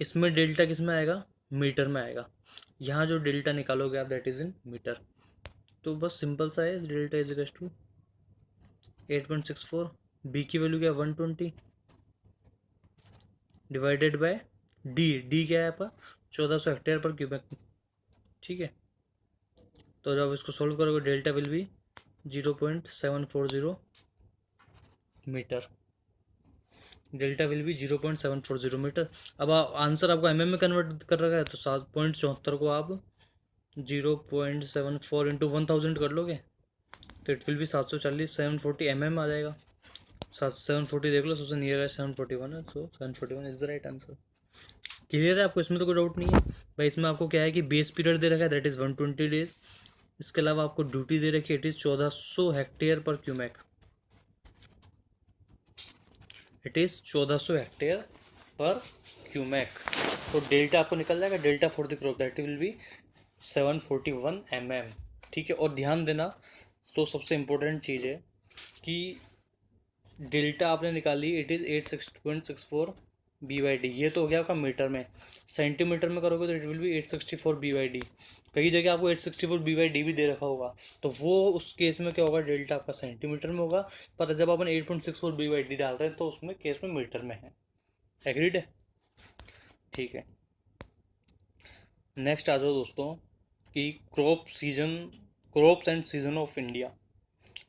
इसमें डेल्टा किस में आएगा? मीटर में आएगा। यहाँ जो डेल्टा निकालोगे आप दैट इज़ इन मीटर। तो बस सिंपल सा है, delta is equal to 8.64, B की वैल्यू क्या है 120 डिवाइडेड बाय डी, डी क्या है आपका 1400 हेक्टेयर पर क्यूबिक। ठीक है, तो जब इसको सोल्व करोगे delta will be 0.740 meter, delta will be 0.740 meter. अब आंसर आपको एमएम में कन्वर्ट कर रखा है, तो 7.74 को आप 0.74 इंटू 1000 कर लोगे तो इट विल बी 740, 740 mm आ जाएगा। 740 देख लो, सबसे नियर है 741 है, सो 741 is the right answer. Clear है आपको? इसमें तो कोई डाउट नहीं है भाई। इसमें आपको क्या है कि बेस पीरियड दे रखा है दैट इज़ 120 डेज। इसके अलावा आपको ड्यूटी दे रखी है इट इज़ 1400 हेक्टेयर पर क्यूमेक, इट इज़ 1400 हेक्टेयर पर क्यूमेक। तो डेल्टा आपको निकल जाएगा, delta for the crop that will be 741 mm। ठीक है, और ध्यान देना, तो सबसे इम्पोर्टेंट चीज़ है कि डेल्टा आपने निकाली इट इज़ 86.64 B/d। ये तो हो गया आपका मीटर में। सेंटीमीटर में करोगे तो इट विल बी 864 B/d। कई जगह आपको 864 B/d भी दे रखा होगा, तो वो उस केस में क्या होगा, डेल्टा आपका सेंटीमीटर में होगा। पर जब अपन 8.64 B/d डाल रहे हैं तो उसमें केस में मीटर में है। एग्रीड है? ठीक है, नेक्स्ट आ जाओ दोस्तों कि crops and season of India.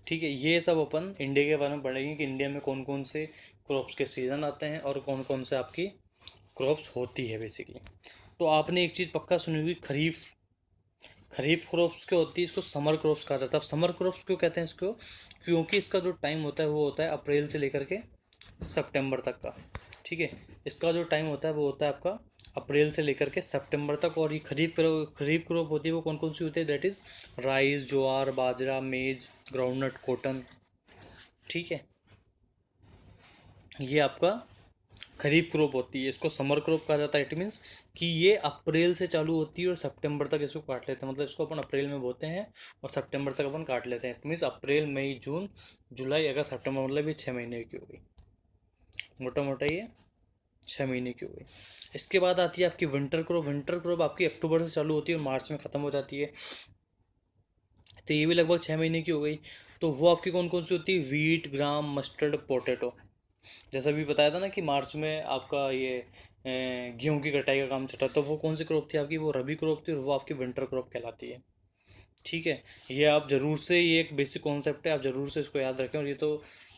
ठीक है, ये सब अपन इंडिया के बारे में पढ़ेंगे कि इंडिया में कौन कौन से क्रॉप्स के सीज़न आते हैं और कौन कौन से आपकी क्रॉप्स होती है बेसिकली। तो आपने एक चीज़ पक्का सुनी होगी, खरीफ। खरीफ क्रॉप्स क्या होती है? इसको समर क्रॉप्स कहा जाता है। अब समर क्रॉप्स क्यों कहते हैं इसको? क्योंकि इसका जो टाइम होता है वो होता है अप्रैल से लेकर के सितंबर तक का। ठीक है, इसका जो टाइम होता है वो होता है आपका अप्रैल से लेकर के सितंबर तक। और ये खरीफ क्रॉप होती है वो कौन कौन सी होती है? दैट इज़ राइस, ज्वार, बाजरा, मेज, ग्राउंडनट, कॉटन। ठीक है, ये आपका खरीफ क्रॉप होती है। इसको समर क्रॉप कहा जाता है। इट मीन्स कि ये अप्रैल से चालू होती है और सितंबर तक इसको काट लेते हैं। मतलब इसको अपन अप्रैल में बोते हैं और सितंबर तक अपन काट लेते हैं। इट मीन्स अप्रैल, मई, जून, जुलाई, अगस्त, सितंबर, मतलब ये 6 महीने की हो गई, मोटा मोटा ये 6 महीने की हो गई। इसके बाद आती है आपकी विंटर क्रॉप। विंटर क्रॉप आपकी अक्टूबर से चालू होती है और मार्च में ख़त्म हो जाती है। तो ये भी लगभग 6 महीने की हो गई। तो वो आपकी कौन कौन सी होती है? वीट, ग्राम, मस्टर्ड, पोटैटो। जैसा भी बताया था ना कि मार्च में आपका ये गेहूं की कटाई का काम चल रहा, तो वो कौन सी क्रॉप थी आपकी? वो रबी क्रॉप थी और वो आपकी विंटर क्रॉप कहलाती है। ठीक है, ये आप ज़रूर से, ये एक बेसिक कॉन्सेप्ट है, आप ज़रूर से इसको याद रखें। और ये तो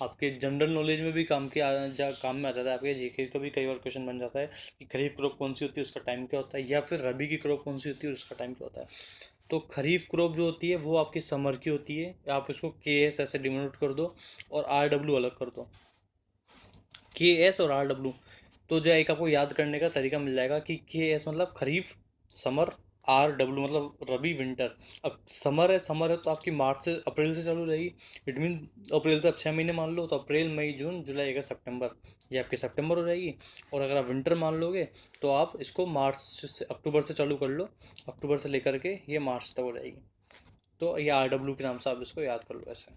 आपके जनरल नॉलेज में भी काम में आ जाता है। आपके जीके का भी कई बार क्वेश्चन बन जाता है कि खरीफ क्रॉप कौन सी होती है, उसका टाइम क्या होता है, या फिर रबी की क्रॉप कौन सी होती है उसका टाइम क्या होता है। तो खरीफ क्रॉप जो होती है वो आपकी समर की होती है। आप इसको KS ऐसे डिनोट कर दो और RW अलग कर दो, KS और RW। तो जो एक आपको याद करने का तरीका मिल जाएगा कि KS मतलब खरीफ, समर, RW मतलब रबी, विंटर। अब समर है तो आपकी मार्च से अप्रैल से चालू रहेगी। इट मीन अप्रैल से आप 6 महीने मान लो, तो अप्रैल, मई, जून, जुलाई, अगस्त, सितंबर, ये आपकी सितंबर हो जाएगी। और अगर आप विंटर मान लोगे तो आप इसको मार्च से, अक्टूबर से चालू कर लो, अक्टूबर से लेकर के ये मार्च तक हो जाएगी। तो ये RW के नाम से आप इसको याद कर लो ऐसे।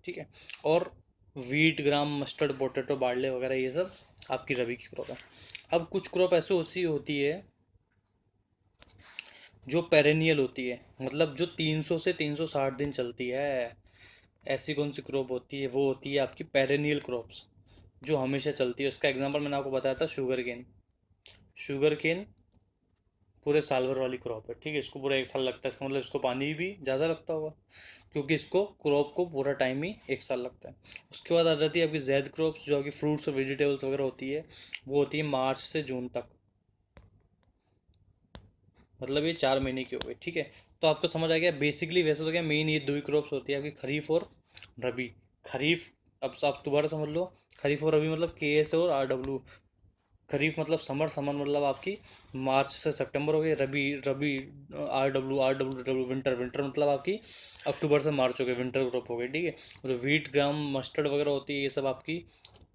ठीक है, और वीट, ग्राम, मस्टर्ड, पोटैटो, बार्ले वगैरह ये सब आपकी रबी की क्रॉप है। अब कुछ क्रॉप ऐसे होती है जो पेरेनियल होती है, मतलब जो 300 से 360 दिन चलती है। ऐसी कौन सी क्रॉप होती है? वो होती है आपकी पेरेनियल क्रॉप्स, जो हमेशा चलती है। उसका एग्जांपल मैंने आपको बताया था, शुगर केन। शुगर केन पूरे साल भर वाली क्रॉप है। ठीक है, इसको पूरा एक साल लगता है। इसका मतलब इसको पानी भी ज़्यादा लगता होगा, क्योंकि इसको क्रॉप को पूरा टाइम ही एक साल लगता है। उसके बाद आ जाती है आपकी जैद क्रॉप्स, जो आपकी फ्रूट्स और वेजिटेबल्स वगैरह होती है। वो होती है मार्च से जून तक, मतलब ये 4 महीने की हो गई। ठीक है, तो आपको समझ आ गया बेसिकली। वैसे तो क्या मेन ये दो ही क्रॉप्स होती है आपकी, खरीफ और रबी। खरीफ, अब आप दोबारा समझ लो, खरीफ और रबी मतलब KS और RW। खरीफ मतलब समर, समर मतलब आपकी मार्च से सितंबर हो गई। रबी, रबी RW विंटर, विंटर मतलब आपकी अक्टूबर से मार्च हो गई, विंटर क्रॉप हो गई। ठीक है, जो वीट, ग्राम, मस्टर्ड वगैरह होती है ये सब आपकी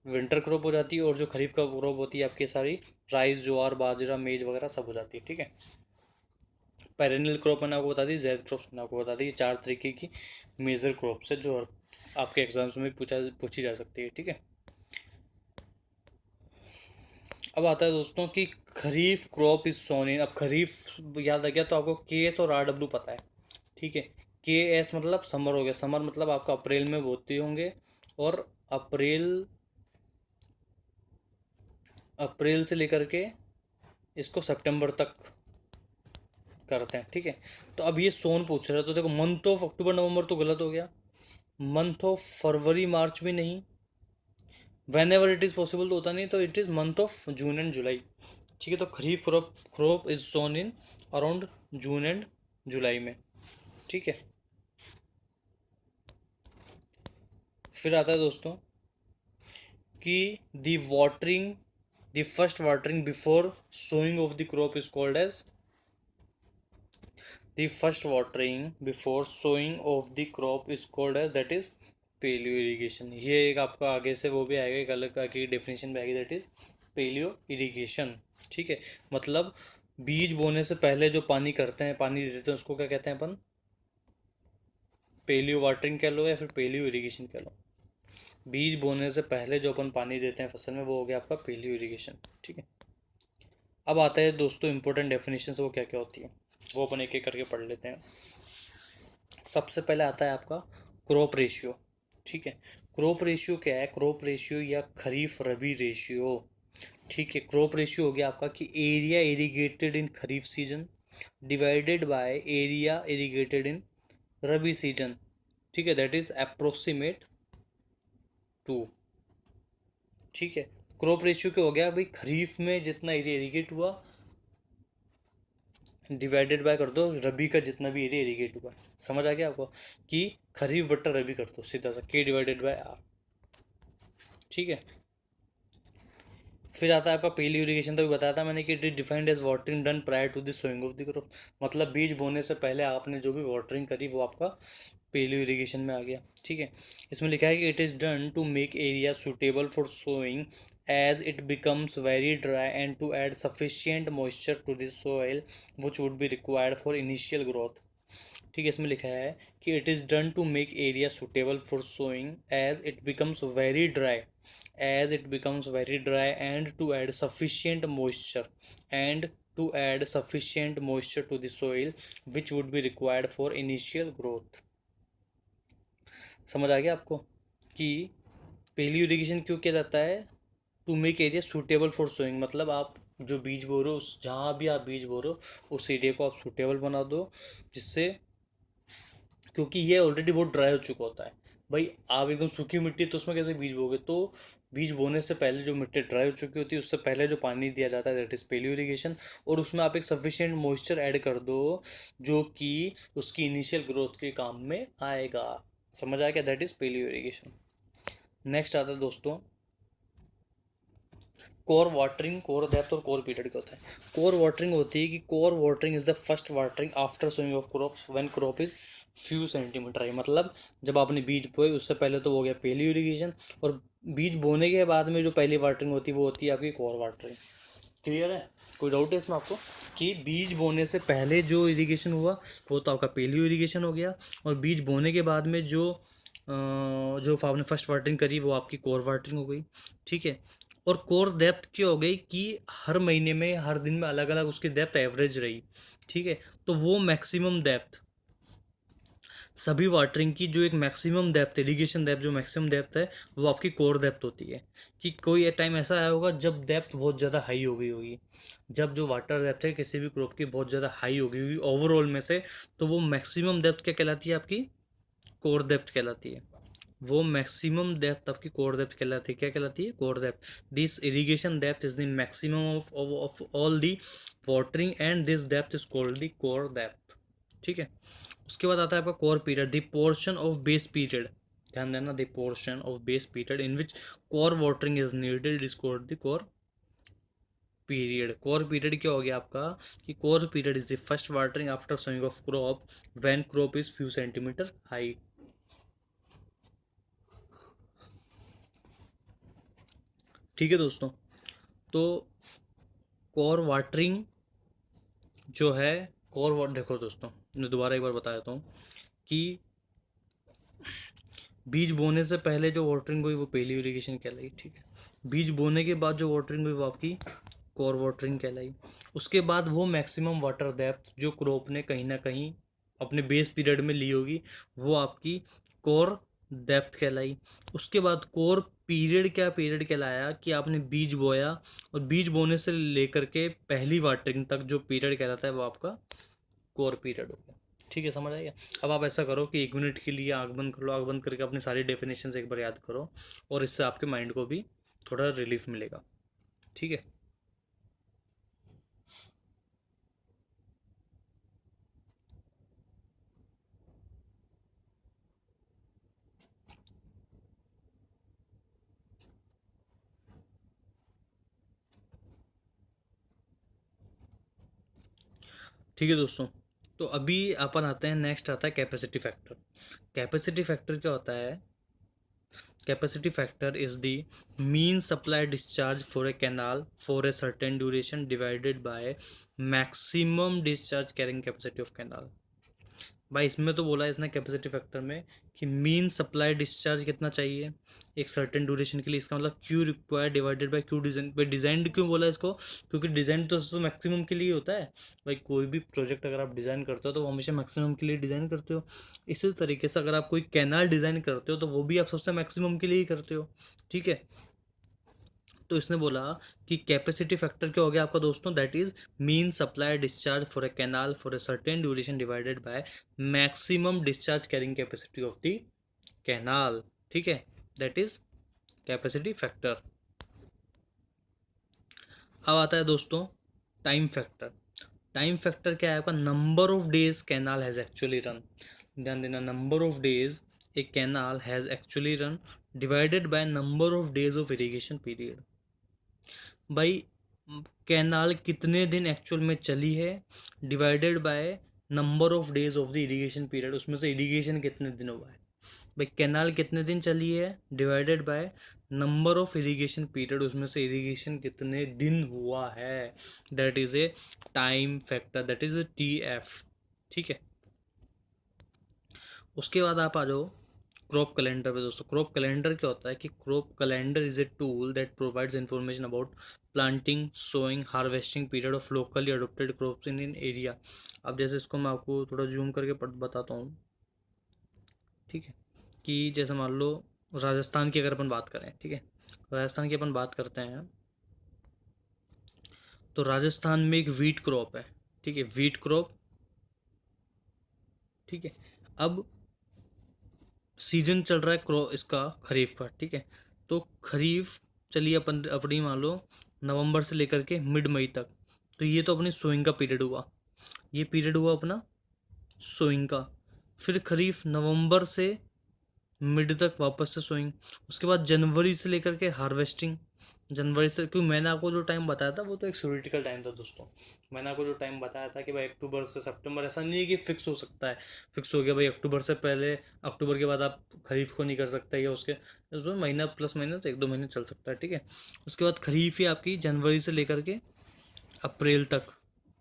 विंटर क्रॉप हो जाती है। और जो खरीफ का क्रॉप होती है आपकी सारी राइस, ज्वार, बाजरा, मेज वगैरह सब हो जाती है। ठीक है, पेरेनियल क्रॉप मैंने आपको बता दी, ज़ैद क्रॉप्स मैंने आपको बता दी। ये 4 तरीके की मेजर क्रॉप्स है जो आपके एग्जाम्स में पूछी जा सकती है, ठीक है। अब आता है दोस्तों कि खरीफ क्रॉप इज सोन इन। अब खरीफ याद आ गया तो आपको के एस और आर डब्ल्यू पता है, ठीक है। के एस मतलब समर हो गया, समर मतलब आपका अप्रैल में बोते होंगे, और अप्रैल अप्रैल से लेकर के इसको सितंबर तक करते हैं, ठीक है। तो अब ये सोन पूछ रहा है, तो देखो मंथ ऑफ अक्टूबर नवंबर तो गलत हो गया, मंथ ऑफ फरवरी मार्च भी नहीं, whenever it is possible तो होता नहीं, तो it is month of June and July, ठीक है। तो kharif crop is sown in around June and July में, ठीक है। फिर आता है दोस्तों कि the watering the first watering before sowing of the crop is called as the first watering before sowing of the crop is called as that is paleo irrigation. ये एक आपका आगे से वो भी आएगा, एक अलग की डेफिनेशन भी आएगी, दैट इज पेलियो इरिगेशन, ठीक है। मतलब बीज बोने से पहले जो पानी करते हैं, पानी देते हैं, उसको क्या कहते हैं अपन? पेलियो वाटरिंग कह लो या फिर पेलियो इरिगेशन कह लो। बीज बोने से पहले जो अपन पानी देते हैं फसल में, वो हो गया आपका पेलियो इरिगेशन, ठीक है। अब आता है दोस्तों इंपॉर्टेंट डेफिनेशन, वो क्या क्या होती है वो अपन एक एक करके पढ़ लेते हैं। सबसे पहले आता है आपका क्रॉप रेशियो, ठीक है। क्रॉप रेशियो क्या है? क्रॉप रेशियो या खरीफ रबी रेशियो, ठीक है। क्रॉप रेशियो हो गया आपका कि area irrigated in kharif season divided by area irrigated in rabi season, ठीक है। दैट इज अप्रोक्सीमेट टू, ठीक है। क्रॉप रेशियो क्या हो गया भाई? खरीफ में जितना एरिया इरिगेट हुआ डिवाइडेड बाय कर दो रबी का जितना भी एरिया इरिगेट हुआ। समझ आ गया आपको? कि खरीफ बट्टा रबी कर दो, सीधा सा के डिवाइडेड बाय आर, ठीक है। फिर आता है आपका पेली इरिगेशन, तो भी बताया था मैंने कि it is defined as watering done prior to the sowing of the crop. मतलब बीज बोने से पहले आपने जो भी वाटरिंग करी वो आपका पेली इरिगेशन में आ गया, ठीक है। इसमें लिखा है कि it is done to make area suitable for sowing as it becomes very dry and to add sufficient moisture to the soil which would be required for initial growth, ठीक है। इसमें लिखा है कि it is done to make area suitable for sowing as it becomes very dry and to add sufficient moisture to the soil which would be required for initial growth. समझ आ गया आपको कि पेली इरिगेशन क्यों किया जाता है? To make area suitable for sowing, मतलब आप जो बीज बो रहे हो उस जहाँ भी आप बीज बो रहे हो उस एरिया को आप सूटेबल बना दो, जिससे, क्योंकि ये ऑलरेडी बहुत ड्राई हो चुका होता है भाई। आप एकदम सूखी मिट्टी तो उसमें कैसे बीज बोगे? तो बीज बोने से पहले जो मिट्टी ड्राई हो चुकी होती है उससे पहले जो पानी दिया जाता है दैट इज़ पेलियो इरिगेशन, और उसमें आप एक सफिशिएंट मॉइस्चर ऐड कर दो जो कि उसकी इनिशियल ग्रोथ के काम में आएगा। समझ आ गया? That is paleo irrigation. Next आता है दोस्तों कोर वाटरिंग, कोर डेप्थ और कोर पीरियड क्या होता है? कोर वाटरिंग होती है कि kor watering is the first watering after sowing of crops when crop is few centimeter high. मतलब जब आपने बीज बोए उससे पहले तो हो गया पहली इरिगेशन, और बीज बोने के बाद में जो पहली वाटरिंग होती है वो होती है आपकी कोर वाटरिंग। क्लियर है? कोई डाउट है इसमें आपको? कि बीज बोने से पहले जो इरिगेशन हुआ वो तो आपका पहली इरिगेशन हो गया, और बीज बोने के बाद में जो आपने फर्स्ट वाटरिंग करी वो आपकी कोर वाटरिंग हो गई, ठीक है। और कोर डेप्थ क्या हो गई कि हर महीने में हर दिन में अलग अलग उसकी डेप्थ एवरेज रही, ठीक है। तो वो मैक्सिमम डेप्थ सभी वाटरिंग की जो एक मैक्सिमम डेप्थ इरिगेशन डेप्थ जो मैक्सिमम डेप्थ है वो आपकी कोर डेप्थ होती है। कि कोई टाइम ऐसा आया होगा जब डेप्थ बहुत ज़्यादा हाई हो गई होगी, जब जो वाटर डेप्थ है किसी भी क्रॉप की बहुत ज़्यादा हाई हो गई होगी ओवरऑल में से, तो वो मैक्सिमम डेप्थ क्या कहलाती है? आपकी कोर डेप्थ कहलाती है। वो मैक्सिमम डेप्थ आपकी कोर डेप्थ कहलाती है। क्या कहलाती है? Core depth. This irrigation depth is the maximum of all the watering and this depth is called the core depth, ठीक है। उसके बाद आता है आपका core period, the portion of base period. ध्यान देना, the portion of base period in which core watering is needed is called the core period. Core period क्या हो गया आपका? कि kor period is the first watering after sowing of crop when crop is few centimeter high. ठीक है दोस्तों, तो core watering जो है कोर देखो दोस्तों, मैं दोबारा एक बार बता देता हूँ कि बीज बोने से पहले जो वाटरिंग हुई वो पहली इरिगेशन कहलाई, ठीक है। बीज बोने के बाद जो वाटरिंग हुई वो आपकी कोर वाटरिंग कहलाई। उसके बाद वो मैक्सिमम वाटर डेप्थ जो क्रॉप ने कहीं ना कहीं अपने बेस पीरियड में ली होगी वो आपकी कोर डेप्थ कहलाई। उसके बाद कोर पीरियड, क्या पीरियड कहलाया कि आपने बीज बोया और बीज बोने से लेकर के पहली वाटरिंग तक जो पीरियड कहलाता है वो आपका कोर पीरियड हो गया, ठीक है, समझ आएगा। अब आप ऐसा करो कि 1 मिनट के लिए आँख बंद कर लो, आँख बंद करके अपनी सारी डेफिनेशन एक बार याद करो और इससे आपके माइंड को भी थोड़ा रिलीफ मिलेगा, ठीक है। ठीक है दोस्तों, तो अभी अपन आते हैं, नेक्स्ट आता है कैपेसिटी फैक्टर। कैपेसिटी फैक्टर क्या होता है? Capacity factor is the mean supply discharge for a canal for a certain duration divided by maximum discharge carrying capacity of canal. भाई इसमें तो बोला है इसने कैपेसिटी फैक्टर में कि मीन सप्लाई डिस्चार्ज कितना चाहिए एक सर्टेन ड्यूरेशन के लिए। इसका मतलब Q require divided by Q design. भाई डिजाइन क्यों बोला है इसको? क्योंकि डिजाइन तो मैक्सिमम के लिए होता है। भाई कोई भी प्रोजेक्ट अगर आप डिज़ाइन करते हो तो वो हमेशा मैक्सिमम के लिए डिज़ाइन करते हो। इसी तरीके से अगर आप कोई कैनाल डिज़ाइन करते हो तो वो भी आप सबसे मैक्सिमम के लिए ही करते हो, ठीक है। तो इसने बोला कि कैपेसिटी फैक्टर क्या हो गया आपका दोस्तों? That is mean supply discharge for a canal for a certain duration divided by maximum discharge carrying capacity of the canal, ठीक है। That is capacity factor. अब आता है दोस्तों टाइम फैक्टर। टाइम फैक्टर क्या है आपका? Number of days canal has actually run. ध्यान देना, number of days A canal has actually run divided by number of days of irrigation period. भाई कैनाल कितने दिन एक्चुअल में चली है divided by number of days of the irrigation period, उसमें से इरिगेशन कितने दिन हुआ है। भाई कैनाल कितने दिन चली है divided by number of irrigation period, उसमें से इरिगेशन कितने दिन हुआ है। That is a time factor, that is a TF, ठीक है। उसके बाद आप आ जाओ क्रॉप कैलेंडर पे दोस्तों। क्रॉप कैलेंडर क्या होता है कि crop calendar is a tool that provides information about planting, sowing, harvesting period of locally adopted crops in in area. अब जैसे इसको मैं आपको थोड़ा जूम करके बताता हूँ, ठीक है। कि जैसे मान लो राजस्थान की अगर अपन बात करें, ठीक है, राजस्थान की अपन बात करते हैं तो राजस्थान में एक वीट क्रॉप है, ठीक है, वीट क्रॉप, ठीक है। अब सीजन चल रहा है इसका खरीफ का, ठीक है। तो खरीफ चलिए अपन अपनी मान लो नवंबर से लेकर के मिड मई तक, तो ये तो अपनी सोइंग का पीरियड हुआ, ये पीरियड हुआ अपना सोइंग का। फिर खरीफ नवंबर से मिड तक वापस से सोइंग। उसके बाद जनवरी से लेकर के हार्वेस्टिंग, जनवरी से, क्योंकि मैंने आपको जो टाइम बताया था वो तो एक थ्योरेटिकल टाइम था दोस्तों। मैंने आपको जो टाइम बताया था कि भाई अक्टूबर से सितंबर, ऐसा नहीं है कि फिक्स हो सकता है, फिक्स हो गया भाई अक्टूबर से पहले, अक्टूबर के बाद आप खरीफ को नहीं कर सकते, या उसके तो महीना प्लस माइनस 1-2 महीने चल सकता है, ठीक है। उसके बाद खरीफ ही आपकी जनवरी से लेकर के अप्रैल तक,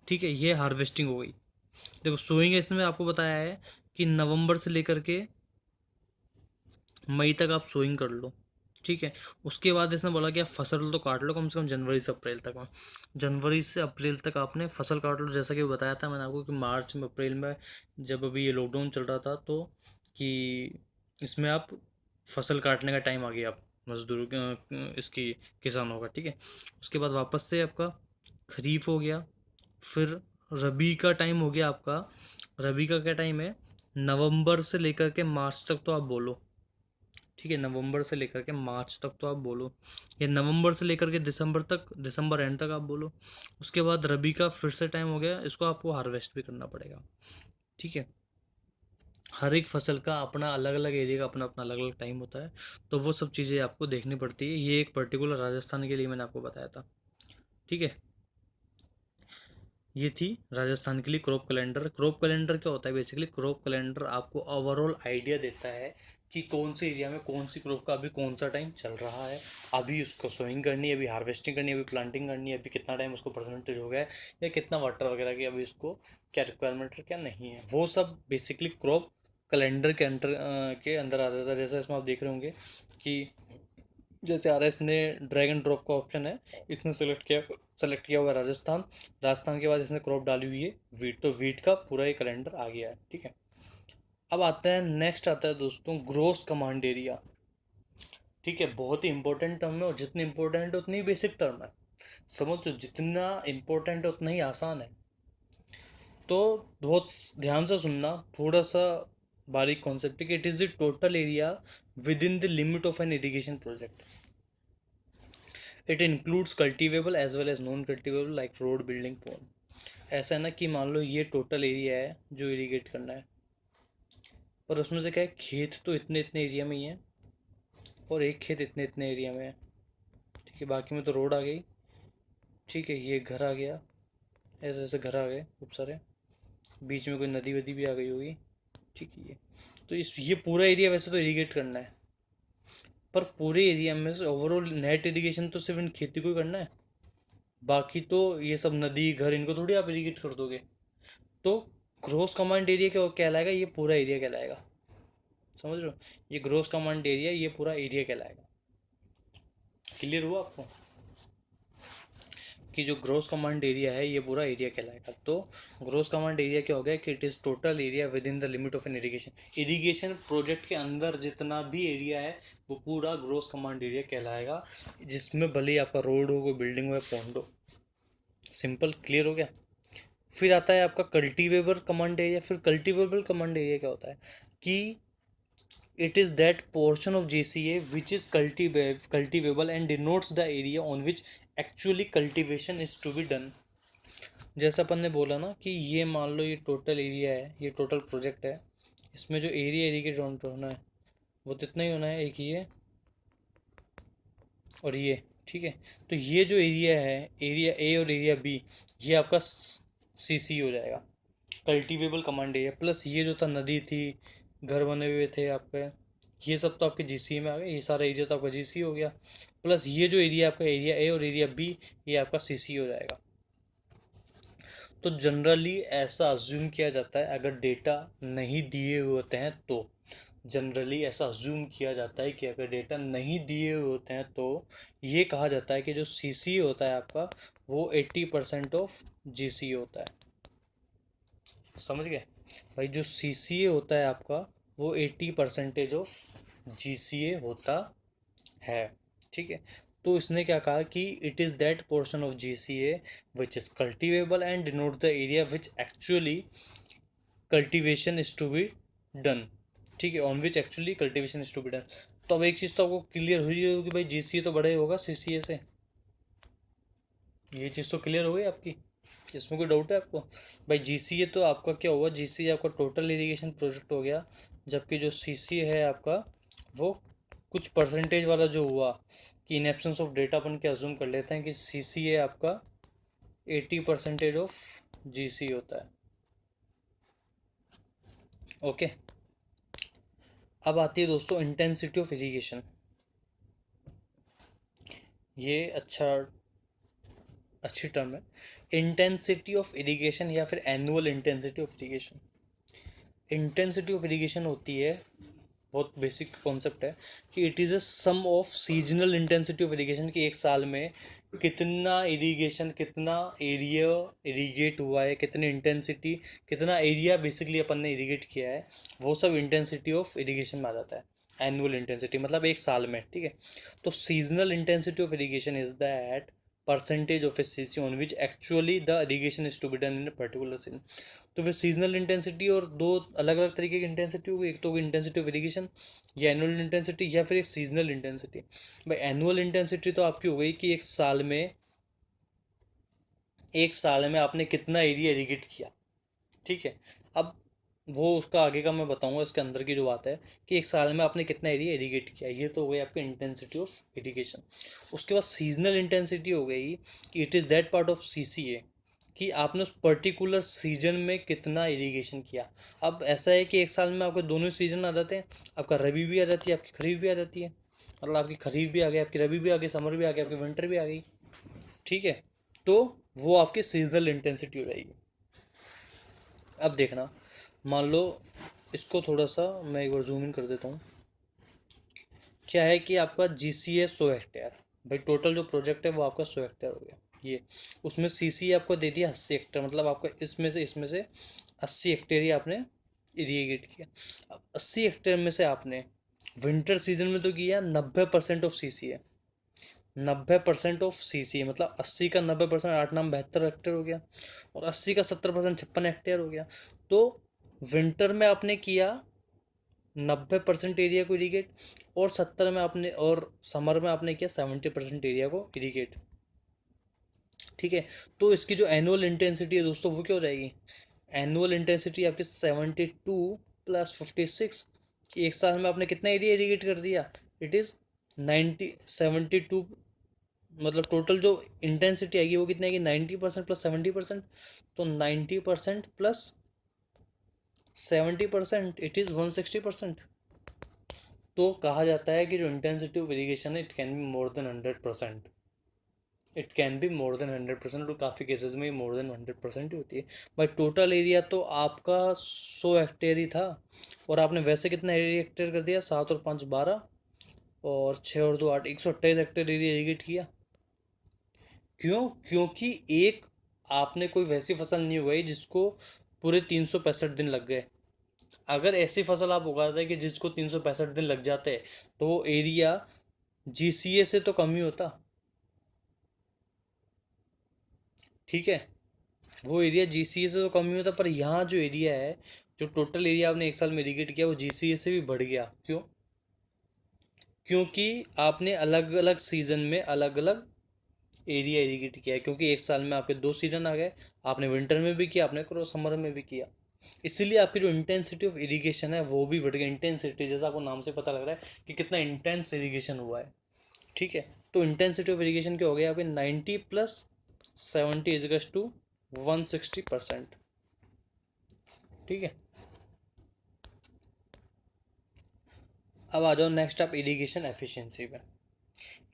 ठीक है, ये हार्वेस्टिंग हो गई। देखो सोइंग इसमें आपको बताया है कि नवंबर से लेकर के मई तक आप सोइंग कर लो, ठीक है। उसके बाद इसने बोला कि आप फसल तो काट लो कम से कम जनवरी से अप्रैल तक में। जनवरी से अप्रैल तक आपने फसल काट लो, जैसा कि बताया था मैंने आपको कि मार्च में, अप्रैल में, जब अभी ये लॉकडाउन चल रहा था तो कि इसमें आप फसल काटने का टाइम आ गया आप मजदूर इसकी किसानों का, ठीक है। उसके बाद वापस से आपका खरीफ हो गया। फिर रबी का टाइम हो गया आपका। रबी का क्या टाइम है? नवंबर से लेकर के मार्च तक तो आप बोलो, ठीक है, नवंबर से लेकर के मार्च तक तो आप बोलो, या नवंबर से लेकर के दिसंबर तक, दिसंबर एंड तक आप बोलो। उसके बाद रबी का फिर से टाइम हो गया, इसको आपको हार्वेस्ट भी करना पड़ेगा, ठीक है। हर एक फसल का अपना अलग अलग एरिया का अपना अपना अलग अलग टाइम होता है, तो वो सब चीज़ें आपको देखनी पड़ती है। ये एक पर्टिकुलर राजस्थान के लिए मैंने आपको बताया था, ठीक है। ये थी राजस्थान के लिए क्रॉप कैलेंडर। क्रॉप कैलेंडर क्या होता है? बेसिकली क्रॉप कैलेंडर आपको ओवरऑल आइडिया देता है कि कौन से एरिया में कौन सी क्रॉप का अभी कौन सा टाइम चल रहा है, अभी उसको सोइंग करनी है, अभी हार्वेस्टिंग करनी है, अभी प्लांटिंग करनी है, अभी कितना टाइम उसको परसेंटेज हो गया है, या कितना वाटर वगैरह की अभी उसको क्या रिक्वायरमेंट है क्या नहीं है, वो सब बेसिकली क्रॉप कैलेंडर के अंदर आ जाता है। जैसे इसमें आप देख रहे होंगे कि जैसे आर एस ने ड्रैग एंड ड्रॉप का ऑप्शन है, इसने सेलेक्ट किया हुआ है राजस्थान। राजस्थान के बाद इसने क्रॉप डाली हुई है वीट, तो वीट का पूरा ही कैलेंडर आ गया है, ठीक है। अब आता है नेक्स्ट, आता है दोस्तों ग्रोस कमांड एरिया। ठीक है, बहुत ही इंपॉर्टेंट टर्म है, और जितनी इंपॉर्टेंट है उतनी ही बेसिक टर्म है। समझो, जितना इंपॉर्टेंट है उतना ही आसान है। तो बहुत ध्यान से सुनना, थोड़ा सा बारीक कॉन्सेप्ट है कि it is the total area within the limit of an irrigation project. It includes cultivable as well as non cultivable like road, building, pond. ऐसा है ना कि मान लो ये टोटल एरिया है जो इरीगेट करना है, पर उसमें से क्या है, खेत तो इतने इतने एरिया में ही है, और एक खेत इतने इतने एरिया में है, ठीक है। बाकी में तो रोड आ गई, ठीक है, ये घर आ गया, ऐसे ऐसे घर आ गए खूब सारे, बीच में कोई नदी वदी भी आ गई होगी, ठीक है। तो इस ये पूरा एरिया वैसे तो इरीगेट करना है, पर पूरे एरिया में से ओवरऑल नेट इरीगेशन तो सिर्फ इन खेती को ही करना है, बाकी तो ये सब नदी घर इनको थोड़ी आप इरीगेट कर दोगे। तो ग्रोस कमांड एरिया क्या कहलाएगा, ये पूरा एरिया कहलाएगा। समझ रहे हो, ये ग्रोस कमांड एरिया, ये पूरा एरिया कहलाएगा। क्लियर हुआ आपको कि जो ग्रोस कमांड एरिया है ये पूरा एरिया कहलाएगा। तो ग्रोस कमांड एरिया क्या हो गया कि it is total area within the limit of an irrigation project के अंदर जितना भी एरिया है वो पूरा ग्रोस कमांड एरिया कहलाएगा, जिसमें भले ही आपका रोड हो, कोई बिल्डिंग हो या पॉन्ड हो। सिंपल, क्लियर हो गया। फिर आता है आपका कल्टीवेबल कमांड एरिया। फिर कल्टीवेबल कमांड एरिया क्या होता है कि it is that portion of GCA which is cultivable and denotes the area on which actually cultivation is to be done। जैसा अपन ने बोला ना कि ये मान लो ये टोटल एरिया है, ये टोटल प्रोजेक्ट है, इसमें जो एरिया के राउंड होना है वो तो इतना ही होना है, एक ये और ये, ठीक है। तो ये जो एरिया है, एरिया ए और एरिया बी, ये आपका CC हो जाएगा, कल्टीवेबल कमांड एरिया। प्लस ये जो था नदी थी, घर बने हुए थे आपके, ये सब तो आपके GCA में आ गए, ये सारा एरिया तो आपका GCA हो गया। प्लस ये जो एरिया आपका एरिया ए और एरिया बी, ये आपका CC हो जाएगा। तो जनरली ऐसा अज्यूम किया जाता है, अगर डेटा नहीं दिए हुए होते हैं तो जनरली ऐसा अज्यूम किया जाता है कि अगर डेटा नहीं दिए हुए होते हैं तो ये कहा जाता है कि जो CC होता है आपका वो 80% ऑफ GCA होता है। समझ गए भाई, जो CCA होता है आपका वो 80% ऑफ GCA होता है, ठीक है। तो इसने क्या कहा कि it is that portion of GCA which is cultivable and denote the area which actually cultivation is to be done, ठीक है, on which actually cultivation is to be done. तो अब एक चीज़ तो आपको क्लियर हुई होगी भाई, GCA तो बड़ा ही होगा CCA से, ये चीज़ तो क्लियर हो गई आपकी, इसमें कोई डाउट है आपको। भाई GCA तो आपका क्या हुआ, GCA आपका टोटल इरिगेशन प्रोजेक्ट हो गया, जबकि जो CCA है आपका वो कुछ परसेंटेज वाला जो हुआ, कि इन एब्सेंस ऑफ डेटा अपन क्या अज्यूम कर लेते हैं कि CCA आपका 80% ऑफ GC होता है। ओके, अब आती है दोस्तों इंटेंसिटी ऑफ इरिगेशन। ये अच्छी टर्म है, इंटेंसिटी ऑफ इरिगेशन या फिर annual intensity of irrigation. Intensity of irrigation होती है, बहुत बेसिक कॉन्सेप्ट है कि it is a sum of seasonal intensity of irrigation, कि एक साल में कितना इरिगेशन, कितना एरिया इरिगेट हुआ है, कितनी इंटेंसिटी, कितना एरिया बेसिकली अपन ने इरिगेट किया है, वो सब इंटेंसिटी ऑफ इरिगेशन में आ जाता है। एनुअल इंटेंसिटी मतलब एक साल में, ठीक है। तो seasonal intensity of irrigation is that percentage of a CC on which actually the irrigation is to be done in a particular season. तो फिर सीजनल इंटेंसिटी और दो अलग अलग तरीके की इंटेंसिटी होगी, एक तो इंटेंसिटी ऑफ इरिगेशन या एनुअल इंटेंसिटी, या फिर एक सीजनल इंटेंसिटी। भाई एनुअल इंटेंसिटी तो आपकी हो गई कि एक साल में आपने कितना एरिया इरिगेट किया, ठीक है। अब वो उसका आगे का मैं बताऊंगा, इसके अंदर की जो बात है कि एक साल में आपने कितना एरिया इरिगेट किया, ये तो हो गई आपकी इंटेंसिटी ऑफ इरिगेशन। उसके बाद सीजनल इंटेंसिटी हो गई कि it is that part of CCA कि आपने उस पर्टिकुलर सीजन में कितना इरिगेशन किया। अब ऐसा है कि एक साल में आपके दोनों सीजन आ जाते हैं, आपका रबी भी आ जाती है, आपकी खरीफ भी आ जाती है, मतलब आपकी खरीफ भी आ गई, आपकी रबी भी आ गई, समर भी आ गई, आपकी विंटर भी आ गई। ठीक है, तो वो आपकी सीजनल इंटेंसिटी हो जाएगी। अब देखना, मान लो इसको थोड़ा सा मैं एक बार जूम इन कर देता हूँ। क्या है कि आपका जी सी है 100 हेक्टेयर, भाई टोटल जो प्रोजेक्ट है वो आपका 100 हेक्टेयर हो गया। ये उसमें सी सी आपको दे दिया 80 हेक्टेयर, मतलब आपका इसमें से 80 हेक्टेयर ही आपने इरीगेट किया। अब 80 हेक्टेयर में से आपने विंटर सीजन में तो किया 90% ऑफ सी सी है, 90% ऑफ सी सी है, मतलब 80 का 90%, 8 9 72 हेक्टेयर हो गया, और 80 का 70% 56 हेक्टेयर हो गया। तो विंटर में आपने किया 90% एरिया को इरीगेट, और 70 में आपने, और समर में आपने किया 70% एरिया को इरीगेट। ठीक है, तो इसकी जो एनुअल इंटेंसिटी है दोस्तों वो क्या हो जाएगी, एनुअल इंटेंसिटी आपकी 72 + 56, एक साल में आपने कितना एरिया इरीगेट कर दिया, इट इज़ 72, मतलब टोटल जो इंटेंसिटी आएगी वो कितनी आएगी, 90% + 70%, तो 90% + 70% इट इज़ 160%। तो कहा जाता है कि जो इंटेंसिटी ऑफ इरीगेशन है, it can be more than 100%, it can be more than 100%, और काफ़ी केसेस में मोर देन 100% ही होती है। भाई टोटल एरिया तो आपका 100 हेक्टेयर ही था, और आपने वैसे कितना एरिया हेक्टेयर कर दिया, 7 और 5 12, और 6 और 2 8, 128 हेक्टेयर एरिया इरीगेट किया। क्यों, क्योंकि एक आपने कोई वैसी फसल नहीं उगाई जिसको पूरे 365 दिन लग गए। अगर ऐसी फसल आप उगाते हैं कि जिसको 365 दिन लग जाते, तो वो एरिया जीसीए से तो कम ही होता। ठीक है, वो एरिया जीसीए से तो कम ही होता, पर यहाँ जो एरिया है, जो टोटल एरिया आपने एक साल में इरीगेट किया, वो जीसीए से भी बढ़ गया। क्यों, क्योंकि आपने अलग अलग सीजन में अलग अलग एरिया इरीगेट किया है, क्योंकि एक साल में आपके 2 सीजन आ गए, आपने विंटर में भी किया, आपने समर में भी किया, इसीलिए आपकी जो इंटेंसिटी ऑफ इरिगेशन है वो भी बढ़ गई। इंटेंसिटी जैसा आपको नाम से पता लग रहा है कि कितना इंटेंस इरिगेशन हुआ है। ठीक है, तो इंटेंसिटी ऑफ इरिगेशन क्या हो गया आपके, 90 + 70 = 160%। ठीक है, अब आ जाओ नेक्स्ट आप इरिगेशन एफिशिएंसी पे।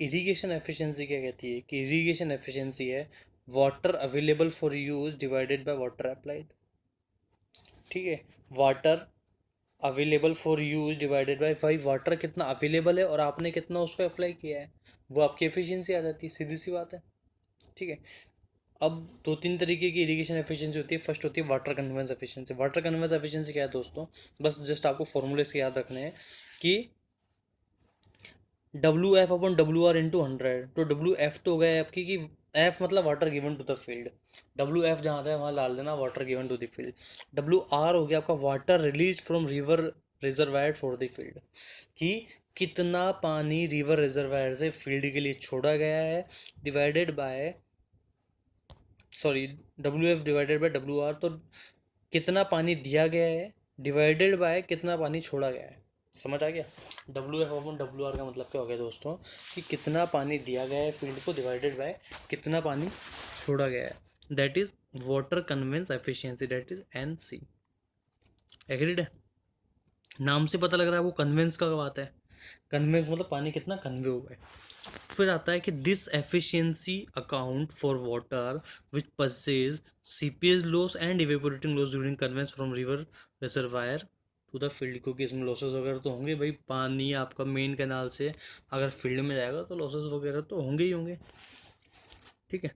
इरिगेशन एफिशिएंसी क्या कहती है कि इरिगेशन एफिशिएंसी है water available for use divided by water applied. ठीक है, water available for use divided by, भाई वाटर कितना अवेलेबल है और आपने कितना उसको अप्लाई किया है, वो आपकी एफिशिएंसी आ जाती है, सीधी सी बात है। ठीक है, अब 2 3 तरीके की इरिगेशन एफिशिएंसी होती है। फर्स्ट होती है water conveyance efficiency. Water conveyance efficiency क्या है दोस्तों, बस जस्ट आपको फॉर्मूले से याद रखने हैं कि WF/WR × 100। तो WF तो हो गया आपकी कि F मतलब water given to the field, WF जहाँ था वहाँ डाल देना water given to the field. WR हो गया आपका water release from river reservoir for the field, कि कितना पानी रिवर रिजर्वायर से फील्ड के लिए छोड़ा गया है, divided by, sorry, WF divided by WR, तो कितना पानी दिया गया है डिवाइडेड बाय कितना पानी छोड़ा गया है। समझ आ गया, WF/WR का मतलब क्या हो गया दोस्तों, कि कितना पानी दिया गया है फील्ड को डिवाइडेड बाय कितना पानी छोड़ा गया है, that is water conveyance efficiency, that is NC। Agreed है, नाम से पता लग रहा है वो कन्वेंस का बात है, कन्वेंस मतलब पानी कितना कन्वे हुआ है। फिर आता है कि this efficiency account for water which passes seepage loss and evaporating loss during conveyance from river reservoir to the field, क्योंकि इसमें लॉसेस वगैरह तो होंगे भाई, पानी आपका मेन कैनाल से अगर फील्ड में जाएगा तो लॉसेस वगैरह तो होंगे ही होंगे। ठीक है,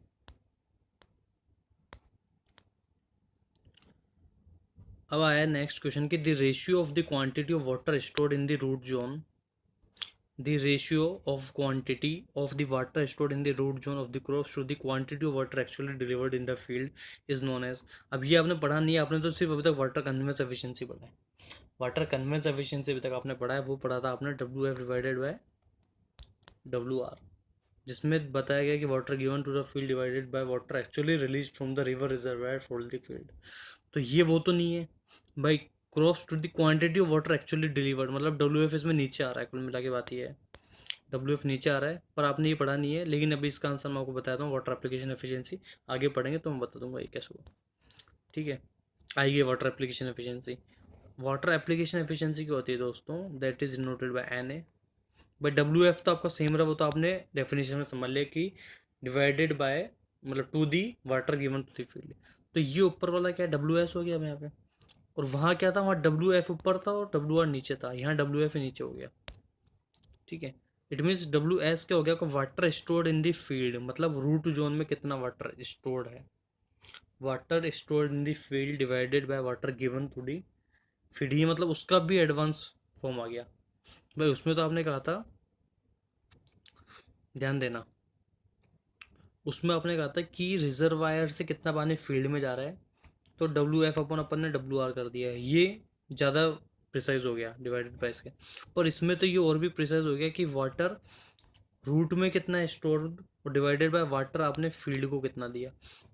अब आया नेक्स्ट क्वेश्चन कि the ratio of the quantity of water stored in the root zone, the ratio of quantity of the water stored in the root zone of the crops to the quantity of water actually delivered in the field is known as। अब ये आपने पढ़ा नहीं है, आपने तो सिर्फ अभी तक वाटर कन्वेंस एफिशिएंसी पढ़ा है। वाटर कन्वेंस एफिशिएंसी अभी तक आपने पढ़ा है, वो पढ़ा था आपने WF डिवाइडेड बाय WR, जिसमें बताया गया कि water given to the field divided by water actually release from the river reservoir for the field. तो ये वो तो नहीं है भाई, crops to the quantity of water actually delivered, मतलब WF इसमें नीचे आ रहा है, कुल मिला के बात ये है। डब्ल्यू एफ नीचे आ रहा है, पर आपने ये पढ़ा नहीं है, लेकिन अभी इसका आंसर मैं आपको बताता हूँ, वाटर एप्लीकेशन एफिशिएंसी। आगे पढ़ेंगे तो मैं बता दूंगा ये कैसे हुआ, ठीक है। आइए water application efficiency. Water application efficiency क्या होती है दोस्तों, that is denoted by N A. भाई डब्ल्यू एफ तो आपका सेम रहा, वो तो आपने डेफिनेशन में समझ लिया कि डिवाइडेड बाय मतलब to the water given to the field. तो ये ऊपर वाला क्या डब्ल्यू एस हो गया अब यहाँ पे, और वहाँ क्या था, वहाँ डब्ल्यू एफ ऊपर था और डब्ल्यू आर नीचे था, यहाँ डब्ल्यू एफ नीचे हो गया, ठीक है। इट मीन्स डब्ल्यू एस क्या हो गया, water stored in the field, मतलब रूट जोन में कितना वाटर स्टोर्ड है, water stored in the field divided by water given to the field. ये मतलब उसका भी एडवांस फॉर्म आ गया। भाई उसमें तो आपने कहा था, ध्यान देना, उसमें आपने कहा था कि रिजर्वायर से कितना पानी फील्ड में जा रहा है, तो डब्ल्यू एफ अपन अपन ने डब्ल्यू आर कर दिया है, ये ज़्यादा प्रिसाइज हो गया डिवाइडेड बाय इसके। पर इसमें तो ये और भी प्रिसाइज हो गया कि वाटर रूट में कितना है स्टोर्ड, और डिवाइडेड बाय वाटर आपने फील्ड को कितना दिया।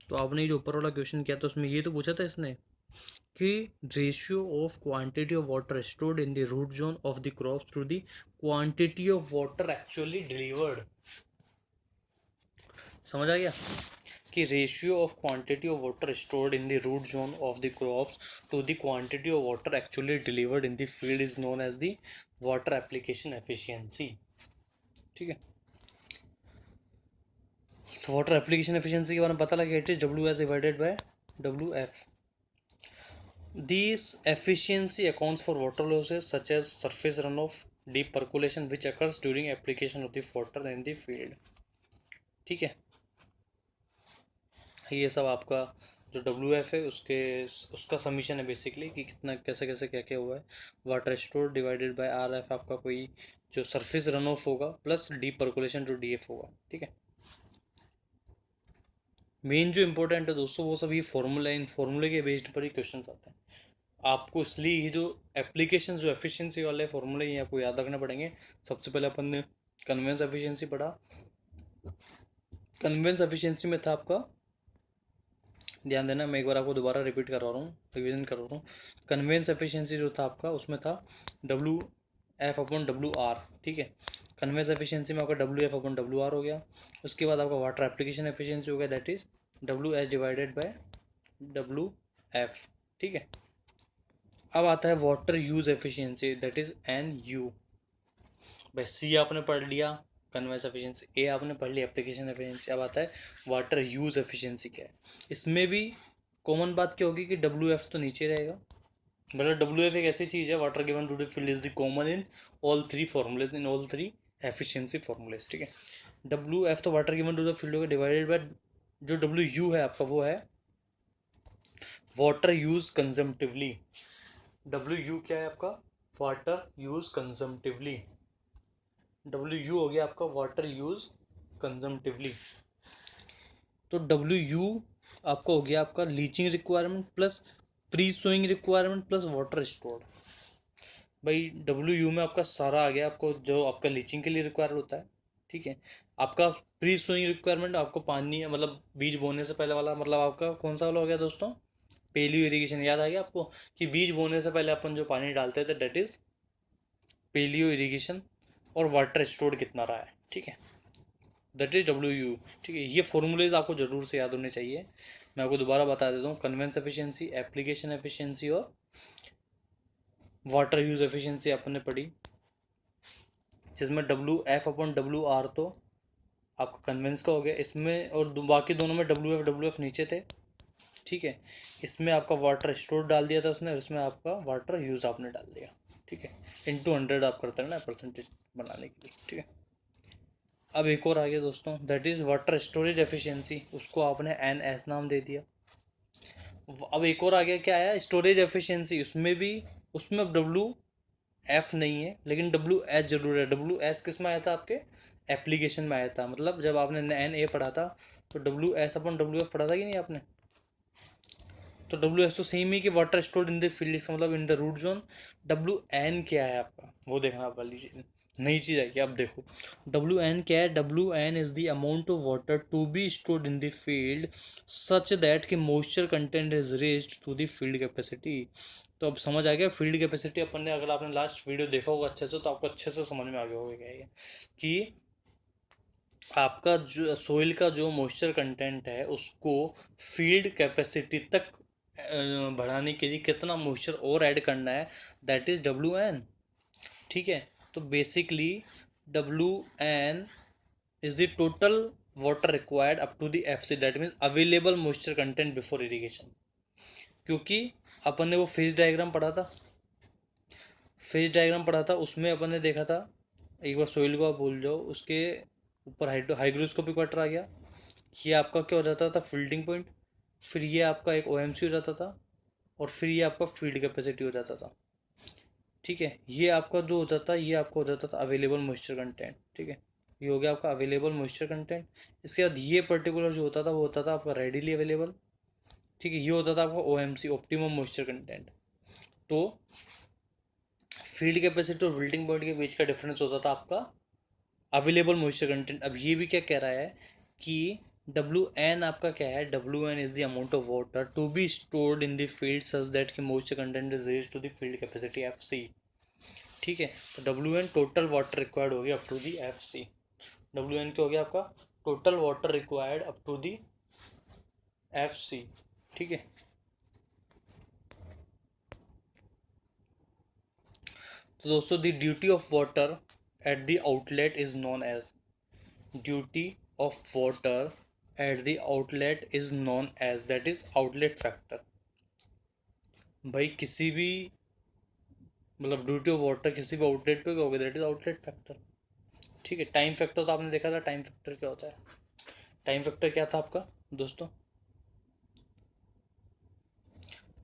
तो आपने ये जो ऊपर वाला क्वेश्चन किया तो उसमें ये तो पूछा था इसने कि ratio of quantity of water stored in the root zone of the crops to the quantity of water actually delivered. समझ आ गया कि ratio of quantity of water stored in the root zone of the crops to the quantity of water actually delivered in the field is known as the water application efficiency, ठीक है। तो water application efficiency के बारे में पता लगा, it is W S divided by W F. This efficiency accounts for water losses such as surface runoff, deep percolation which occurs during application of the water in the field, ठीक है। ये सब आपका जो डब्ल्यू एफ है उसका summation है basically कि कितना कैसे कैसे क्या क्या हुआ है। Water store divided by R F आपका कोई जो सरफेस रन ऑफ होगा प्लस डीप पर्कुलेशन जो डी एफ होगा, ठीक है। मेन जो इंपॉर्टेंट है दोस्तों वो सब ये फॉर्मूला, इन फॉर्मूले के बेस्ड पर ही क्वेश्चन आते हैं आपको, इसलिए ये जो एप्लीकेशन जो एफिशिएंसी वाले फॉर्मूले ये आपको याद रखने पड़ेंगे। सबसे पहले अपन ने कन्वेंस एफिशिएंसी पढ़ा, कन्वेंस एफिशिएंसी में था आपका, ध्यान देना मैं एक बार आपको दोबारा रिपीट करवा रहा हूँ, रिवीजन करवा रहा हूँ। कन्वेंस एफिशिएंसी जो था आपका उसमें था W F upon W R, ठीक है। कन्वेंस एफिशिएंसी में आपका W F upon W R हो गया। उसके बाद आपका वाटर एप्लीकेशन एफिशिएंसी हो गया, that is W H divided by W F, ठीक है। अब आता है water use efficiency, that is an you. भाई सी आपने पढ़ लिया कन्वेंस एफिशिएंसी, ए आपने पढ़ लिया एप्लीकेशन एफिशिएंसी। अब आता है वाटर यूज एफिशिएंसी क्या है। इसमें भी कॉमन बात क्या होगी कि डब्ल्यू एफ तो नीचे रहेगा, मतलब डब्ल्यू एफ एक ऐसी चीज़ है, water given to the field is the common in all three formulas, in all three efficiency formulas, ठीक है। डब्ल्यू एफ तो water given to the field होगा, डिवाइडेड बाय जो डब्ल्यू यू है आपका वो है water use consumptively. W U क्या है आपका, water use consumptively. W U हो गया आपका वाटर यूज कंजम्पटिवली। तो डब्ल्यू यू आपका हो गया आपका leaching requirement plus pre sowing requirement plus water stored. भाई डब्ल्यू यू में आपका सारा आ गया, आपको जो आपका लीचिंग के लिए रिक्वायर होता है, ठीक है। आपका प्री सोइंग रिक्वायरमेंट आपको पानी मतलब बीज बोने से पहले वाला, मतलब आपका कौन सा वाला हो गया दोस्तों, पेलियो इरिगेशन। याद आ गया आपको कि बीज बोने से पहले अपन जो पानी डालते थे दैट इज पेलियो इरिगेशन, और वाटर स्टोर्ड कितना रहा है, ठीक है, दैट इज डब्ल्यू यू, ठीक है। ये फॉर्मूलेज आपको जरूर से याद होने चाहिए। मैं आपको दोबारा बता देता हूँ, कन्वेंस एफिशिएंसी, एप्लीकेशन एफिशिएंसी और वाटर यूज एफिशिएंसी अपन ने पढ़ी, जिसमें W F upon W R तो आपका कन्वेंस का हो गया इसमें, और बाकी दोनों में डब्ल्यू एफ नीचे थे, ठीक है। इसमें आपका वाटर स्टोर डाल दिया था उसने, इसमें आपका वाटर यूज आपने डाल दिया, ठीक है। इंटू 100 आप करते हैं ना परसेंटेज बनाने के लिए, ठीक है। अब एक और आ गया दोस्तों, that is water storage efficiency, उसको आपने एन एस नाम दे दिया। अब एक और आ गया, क्या आया, स्टोरेज एफिशिएंसी। उसमें भी, उसमें अब डब्ल्यू एफ नहीं है लेकिन डब्ल्यू एस जरूर है। डब्ल्यू एस किस में आया था, आपके एप्लीकेशन में आया था, मतलब जब आपने एन ए पढ़ा था तो डब्ल्यू एस अपन डब्ल्यू एफ पढ़ा था कि नहीं आपने। तो डब्ल्यू एस तो सेम ही कि water stored in the field, इसका मतलब in the root zone. W N क्या है आपका, वो देखना आप वाली चीज, नई चीज आई, अब देखो डब्ल्यू एन क्या है। W N is the amount of water to be stored in the field such that कि moisture content is raised to the field capacity. तो अब समझ आ गया फील्ड कैपेसिटी अपन ने, अगर आपने लास्ट वीडियो देखा होगा अच्छे से तो आपको अच्छे से समझ में आ गया होगा क्या ये, कि आपका जो सोइल का जो मॉइस्चर कंटेंट है उसको फील्ड कैपेसिटी तक बढ़ाने के लिए कितना मॉइस्चर और ऐड करना है, दैट इज WN। ठीक है, तो basically WN is the total water required up to the FC, that means available moisture content before irrigation. क्योंकि अपन ने वो फेज डायग्राम पढ़ा था, उसमें अपन ने देखा था, एक बार सोइल को आप भूल जाओ, उसके ऊपर हाइग्रोस्कोपिक वाटर आ गया, ये आपका क्या हो जाता था, फिल्टिंग पॉइंट, फिर ये आपका एक OMC हो जाता था, और फिर ये आपका फील्ड कैपेसिटी हो जाता था। ठीक है, ये आपका जो हो जाता है, ये आपका हो जाता था अवेलेबल मॉइस्चर कंटेंट। ठीक है, ये हो गया आपका अवेलेबल मॉइस्चर कंटेंट। इसके बाद ये पर्टिकुलर जो होता था वो होता था आपका रेडिली अवेलेबल। ठीक है, ये होता था आपका OMC, ऑप्टिमम मॉइस्चर कंटेंट। तो फील्ड कैपेसिटी और विल्टिंग पॉइंट के बीच का डिफरेंस होता था आपका अवेलेबल मॉइस्चर कंटेंट। अब ये भी क्या कह रहा है कि WN आपका क्या है, WN is the amount of water to be stored in the field such that कि moisture content is raised to the field capacity FC। ठीक है, तो WN टोटल वाटर रिक्वायर्ड हो गया up to the FC। WN क्या हो गया आपका, total water required up to the FC। ठीक है, तो दोस्तों the duty of water at the outlet is known as, duty of water at the outlet is known as, that is outlet factor. भाई किसी भी मतलब ड्यूटी ऑफ वाटर किसी भी आउटलेट पे क्या होगा, दैट इज आउटलेट फैक्टर। ठीक है, टाइम फैक्टर तो आपने देखा था, टाइम फैक्टर क्या होता है, टाइम फैक्टर क्या था आपका दोस्तों,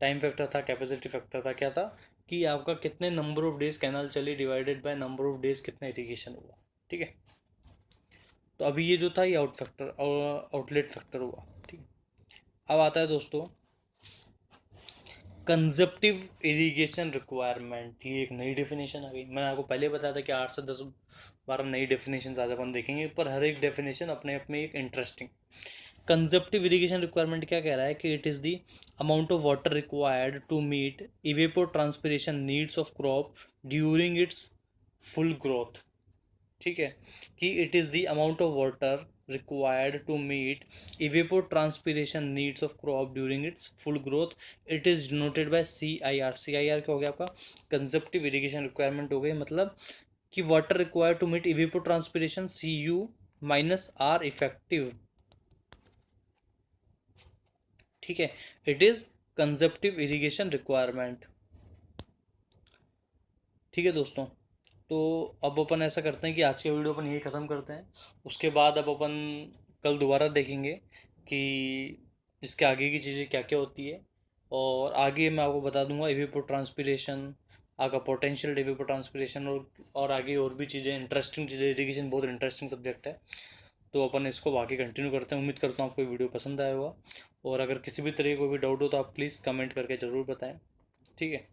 टाइम फैक्टर था, कैपेसिटी फैक्टर था, क्या था कि आपका कितने नंबर ऑफ डेज कैनाल चली divided by number of days कितना इरिगेशन हुआ। ठीक है, तो अभी ये जो था ये आउटलेट फैक्टर हुआ। ठीक है, अब आता है दोस्तों कंजप्टिव इरिगेशन रिक्वायरमेंट। ये एक नई डेफिनेशन आ गई, मैंने आपको पहले बताया था कि 8 से 10 12 नई डेफिनेशन आज अपन देखेंगे, पर हर एक डेफिनेशन अपने आप में एक इंटरेस्टिंग। कंजप्टिव इरिगेशन रिक्वायरमेंट क्या कह रहा है कि it is the amount of water required to meet evapotranspiration needs of crop during its full growth. ठीक है, कि it is the amount of water required to meet evapotranspiration needs of crop during its full growth. It is denoted by CIR। CIR क्या हो गया आपका, कंजप्टिव irrigation requirement हो गई, मतलब कि water required to meet evapotranspiration CU minus R effective. ठीक है, it is consumptive irrigation requirement. ठीक है दोस्तों, तो अब अपन ऐसा करते हैं कि आज के वीडियो अपन यही ख़त्म करते हैं, उसके बाद अब अपन कल दोबारा देखेंगे कि इसके आगे की चीज़ें क्या क्या होती है, और आगे मैं आपको बता दूंगा इवेपो ट्रांसपिरेशन, आपका पोटेंशियल इवेपो ट्रांसपिरेशन, और आगे और भी चीज़ें इंटरेस्टिंग चीज़ें। इरिगेशन बहुत इंटरेस्टिंग सब्जेक्ट है, तो अपन इसको बाकी कंटिन्यू करते हैं। उम्मीद करता हूँ आपको वीडियो पसंद आया होगा, और अगर किसी भी तरह का कोई डाउट हो तो आप प्लीज़ कमेंट करके ज़रूर बताएं। ठीक है,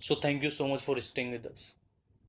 so thank you so much for staying with us.